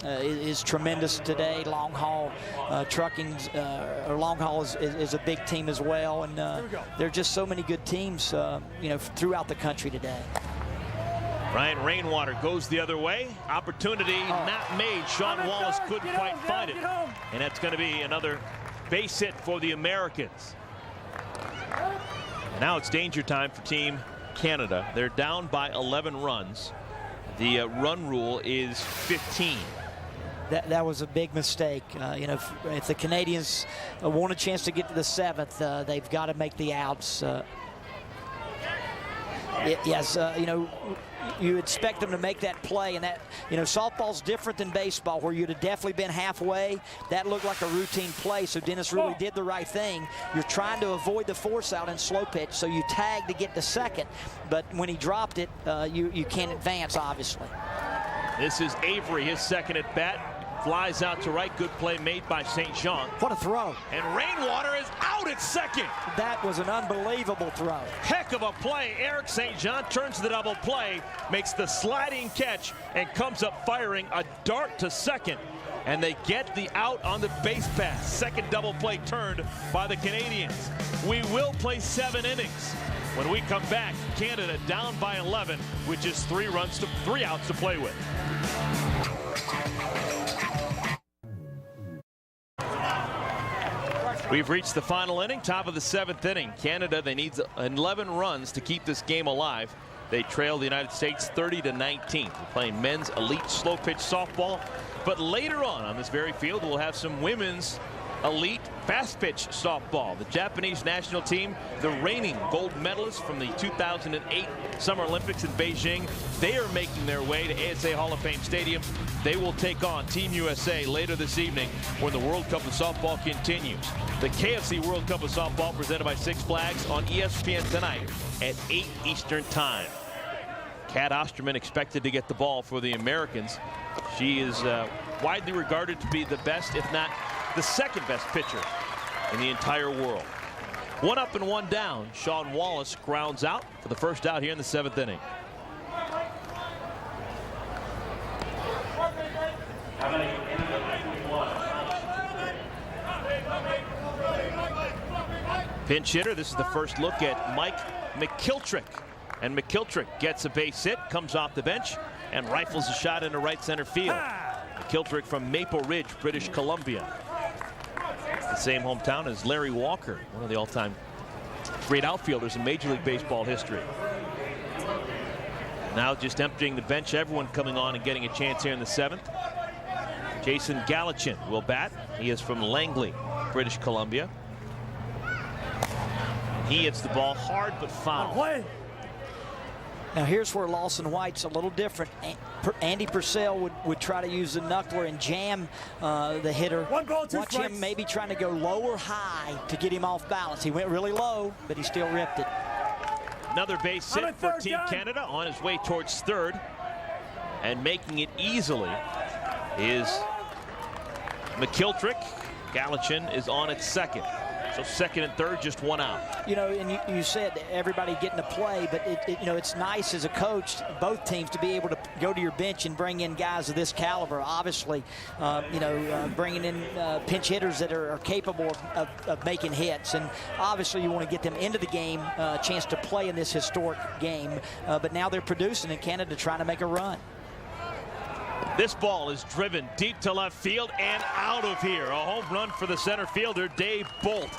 is tremendous today. Long haul trucking, or long haul is a big team as well, and there are just so many good teams, you know, throughout the country today. Ryan Rainwater goes the other way. Opportunity not made. Sean Wallace couldn't quite find it. And that's going to be another base hit for the Americans. Now it's danger time for Team Canada. They're down by 11 runs. The run rule is 15. That was a big mistake. You know, if the Canadians want a chance to get to the 7th, they've got to make the outs. Yes, you know, you expect them to make that play, and that, you know, softball's different than baseball, where you'd have definitely been halfway. That looked like a routine play, so Dennis really did the right thing. You're trying to avoid the force out in slow pitch, so you tag to get to second. But when he dropped it, you can't advance, obviously. This is Avery, his second at bat. Flies out to right. Good play made by St. Jean. What a throw. And Rainwater is out at second. That was an unbelievable throw. Heck of a play. Eric St. Jean turns the double play, makes the sliding catch, and comes up firing a dart to second. And they get the out on the base pass. Second double play turned by the Canadians. We will play 7 innings. When we come back, Canada down by 11, which is 3 outs to play with. We've reached the final inning, top of the 7th inning. Canada, they need 11 runs to keep this game alive. They trail the United States 30-19. We're playing men's elite slow pitch softball. But later on this very field, we'll have some women's elite fast pitch softball. The Japanese national team, the reigning gold medalists from the 2008 Summer Olympics in Beijing, they are making their way to ASA Hall of Fame Stadium. They will take on Team USA later this evening when the World Cup of Softball continues. The KFC World Cup of Softball presented by Six Flags on ESPN tonight at 8 Eastern Time. Kat Osterman expected to get the ball for the Americans. She is widely regarded to be the best, if not the second best pitcher in the entire world. 1 up and 1 down. Sean Wallace grounds out for the first out here in the 7th inning. Pinch hitter. This is the first look at Mike McKiltrick. And McKiltrick gets a base hit, comes off the bench, and rifles a shot into right center field. McKiltrick from Maple Ridge, British Columbia. The same hometown as Larry Walker, one of the all-time great outfielders in Major League Baseball history. Now just emptying the bench, everyone coming on and getting a chance here in the 7th. Jason Galichin will bat. He is from Langley, British Columbia. He hits the ball hard but foul. Now here's where Lawson White's a little different. Andy Purcell would try to use the knuckler and jam the hitter. Watch him maybe trying to go low or high to get him off balance. He went really low, but he still ripped it. Another base hit for Team Canada on his way towards third. And making it easily is McKiltrick. Galichin is on at second. So second and third, just 1 out. You know, and you said everybody getting to play, but you know, it's nice as a coach, both teams, to be able to go to your bench and bring in guys of this caliber. Obviously, you know, bringing in pinch hitters that are capable of making hits, and obviously you want to get them into the game, a chance to play in this historic game. But now they're producing, and Canada trying to make a run. This ball is driven deep to left field and out of here. A home run for the center fielder, Dave Bolt.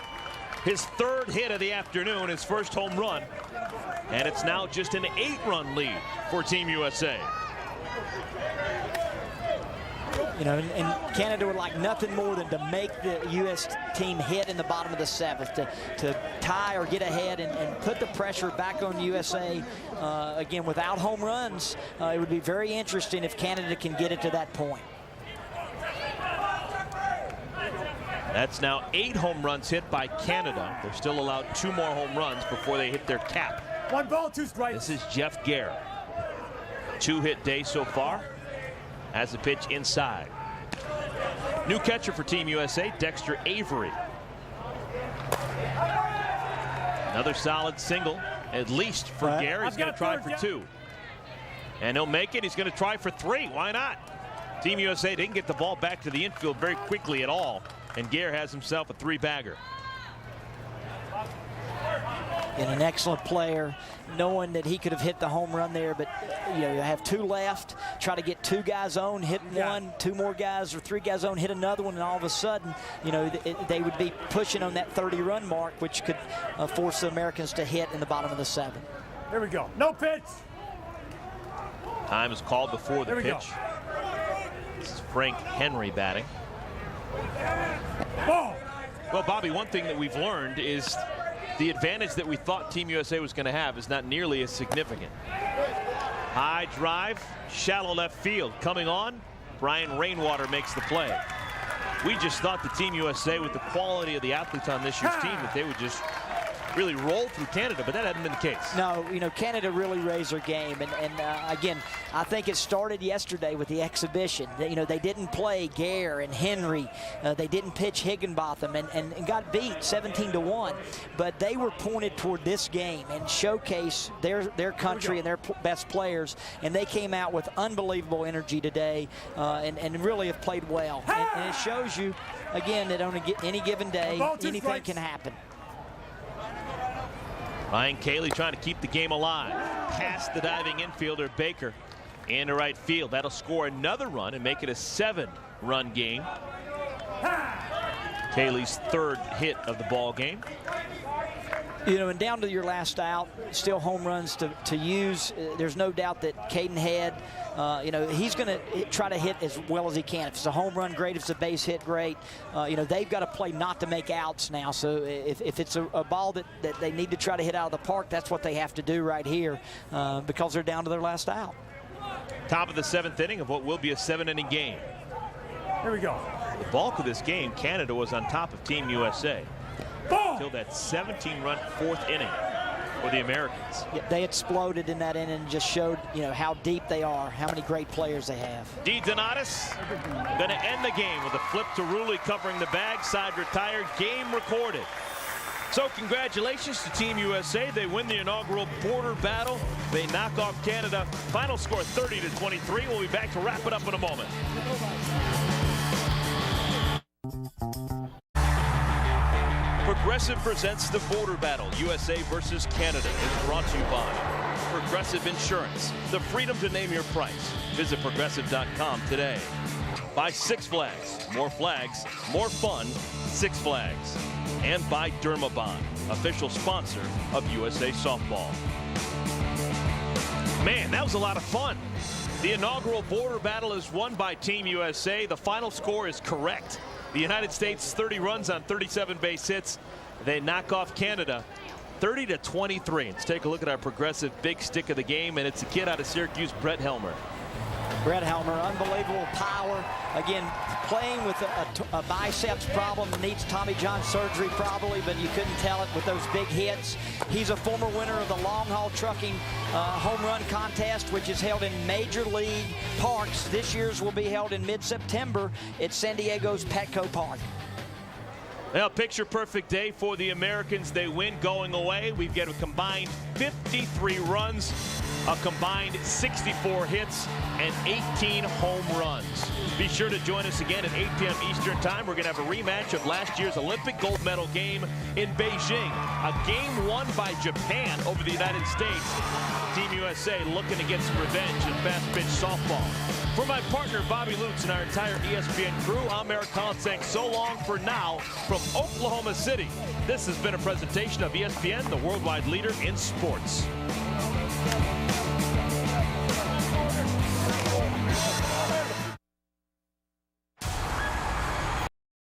His 3rd hit of the afternoon, his first home run. And it's now just an 8-run lead for Team USA. You know, and Canada would like nothing more than to make the U.S. team hit in the bottom of the 7th, to tie or get ahead and put the pressure back on USA. Again, without home runs, it would be very interesting if Canada can get it to that point. That's now 8 home runs hit by Canada. They're still allowed 2 more home runs before they hit their cap. 1 ball, 2 strikes. This is Jeff Gare. 2-hit day so far. Has a pitch inside. New catcher for Team USA, Dexter Avery. Another solid single, at least for Gare. He's going to try for 2. And he'll make it. He's going to try for 3. Why not? Team USA didn't get the ball back to the infield very quickly at all. And Gare has himself a 3-bagger. and an excellent player, knowing that he could have hit the home run there, but you have 2 left, try to get 2 guys on, hit one, 2 more guys or 3 guys on, hit another one, and all of a sudden, they would be pushing on that 30-run mark, which could force the Americans to hit in the bottom of the 7th. Here we go. No pitch. Time is called before the pitch. This is Frank Henry batting. Ball. Well, Bobby, one thing that we've learned is the advantage that we thought Team USA was going to have is not nearly as significant. High drive, shallow left field. Coming on, Brian Rainwater makes the play. We just thought the Team USA, with the quality of the athletes on this year's team, that they would just really roll through Canada, but that hadn't been the case. No, Canada really raised their game, and again, I think it started yesterday with the exhibition. They didn't play Gare and Henry. They didn't pitch Higginbotham and got beat 17-1, but they were pointed toward this game and showcase their country and their best players, and they came out with unbelievable energy today and really have played well. And it shows you, again, that on any given day, anything can happen. Ryan Cayley trying to keep the game alive. Past the diving infielder Baker into right field. That'll score another run and make it a 7-run game. Cayley's 3rd hit of the ball game. And down to your last out, still home runs to use. There's no doubt that Caden Head, he's going to try to hit as well as he can. If it's a home run, great. If it's a base hit, great. They've got to play not to make outs now. So if it's a ball that they need to try to hit out of the park, that's what they have to do right here because they're down to their last out. Top of the 7th inning of what will be a 7-inning game. Here we go. The bulk of this game, Canada was on top of Team USA. Until that 17-run 4th inning for the Americans. Yeah, they exploded in that inning and just showed, how deep they are, how many great players they have. D. Donatus going to end the game with a flip to Rulli covering the bag. Side retired. Game recorded. So congratulations to Team USA. They win the inaugural border battle. They knock off Canada. Final score 30-23. We'll be back to wrap it up in a moment. Progressive presents the border battle, USA versus Canada. It's brought to you by Progressive Insurance, the freedom to name your price. Visit progressive.com today. By Six Flags, more fun, Six Flags. And by Dermabond, official sponsor of USA Softball. Man, that was a lot of fun. The inaugural border battle is won by Team USA. The final score is correct. The United States 30 runs on 37 base hits. They knock off Canada 30-23. Let's take a look at our Progressive big stick of the game, and it's a kid out of Syracuse, Brett Helmer. Brett Helmer, unbelievable power. Again, playing with a biceps problem, needs Tommy John surgery probably, but you couldn't tell it with those big hits. He's a former winner of the long haul trucking home run contest, which is held in Major League parks. This year's will be held in mid-September at San Diego's Petco Park. Well, picture perfect day for the Americans. They win going away. We get a combined 53 runs, a combined 64 hits, and 18 home runs. Be sure to join us again at 8 p.m. Eastern Time. We're going to have a rematch of last year's Olympic gold medal game in Beijing. A game won by Japan over the United States. Team USA looking to get some revenge in fast pitch softball. For my partner, Bobby Lutz, and our entire ESPN crew, I'm Eric Collins saying so long for now from Oklahoma City. This has been a presentation of ESPN, the worldwide leader in sports.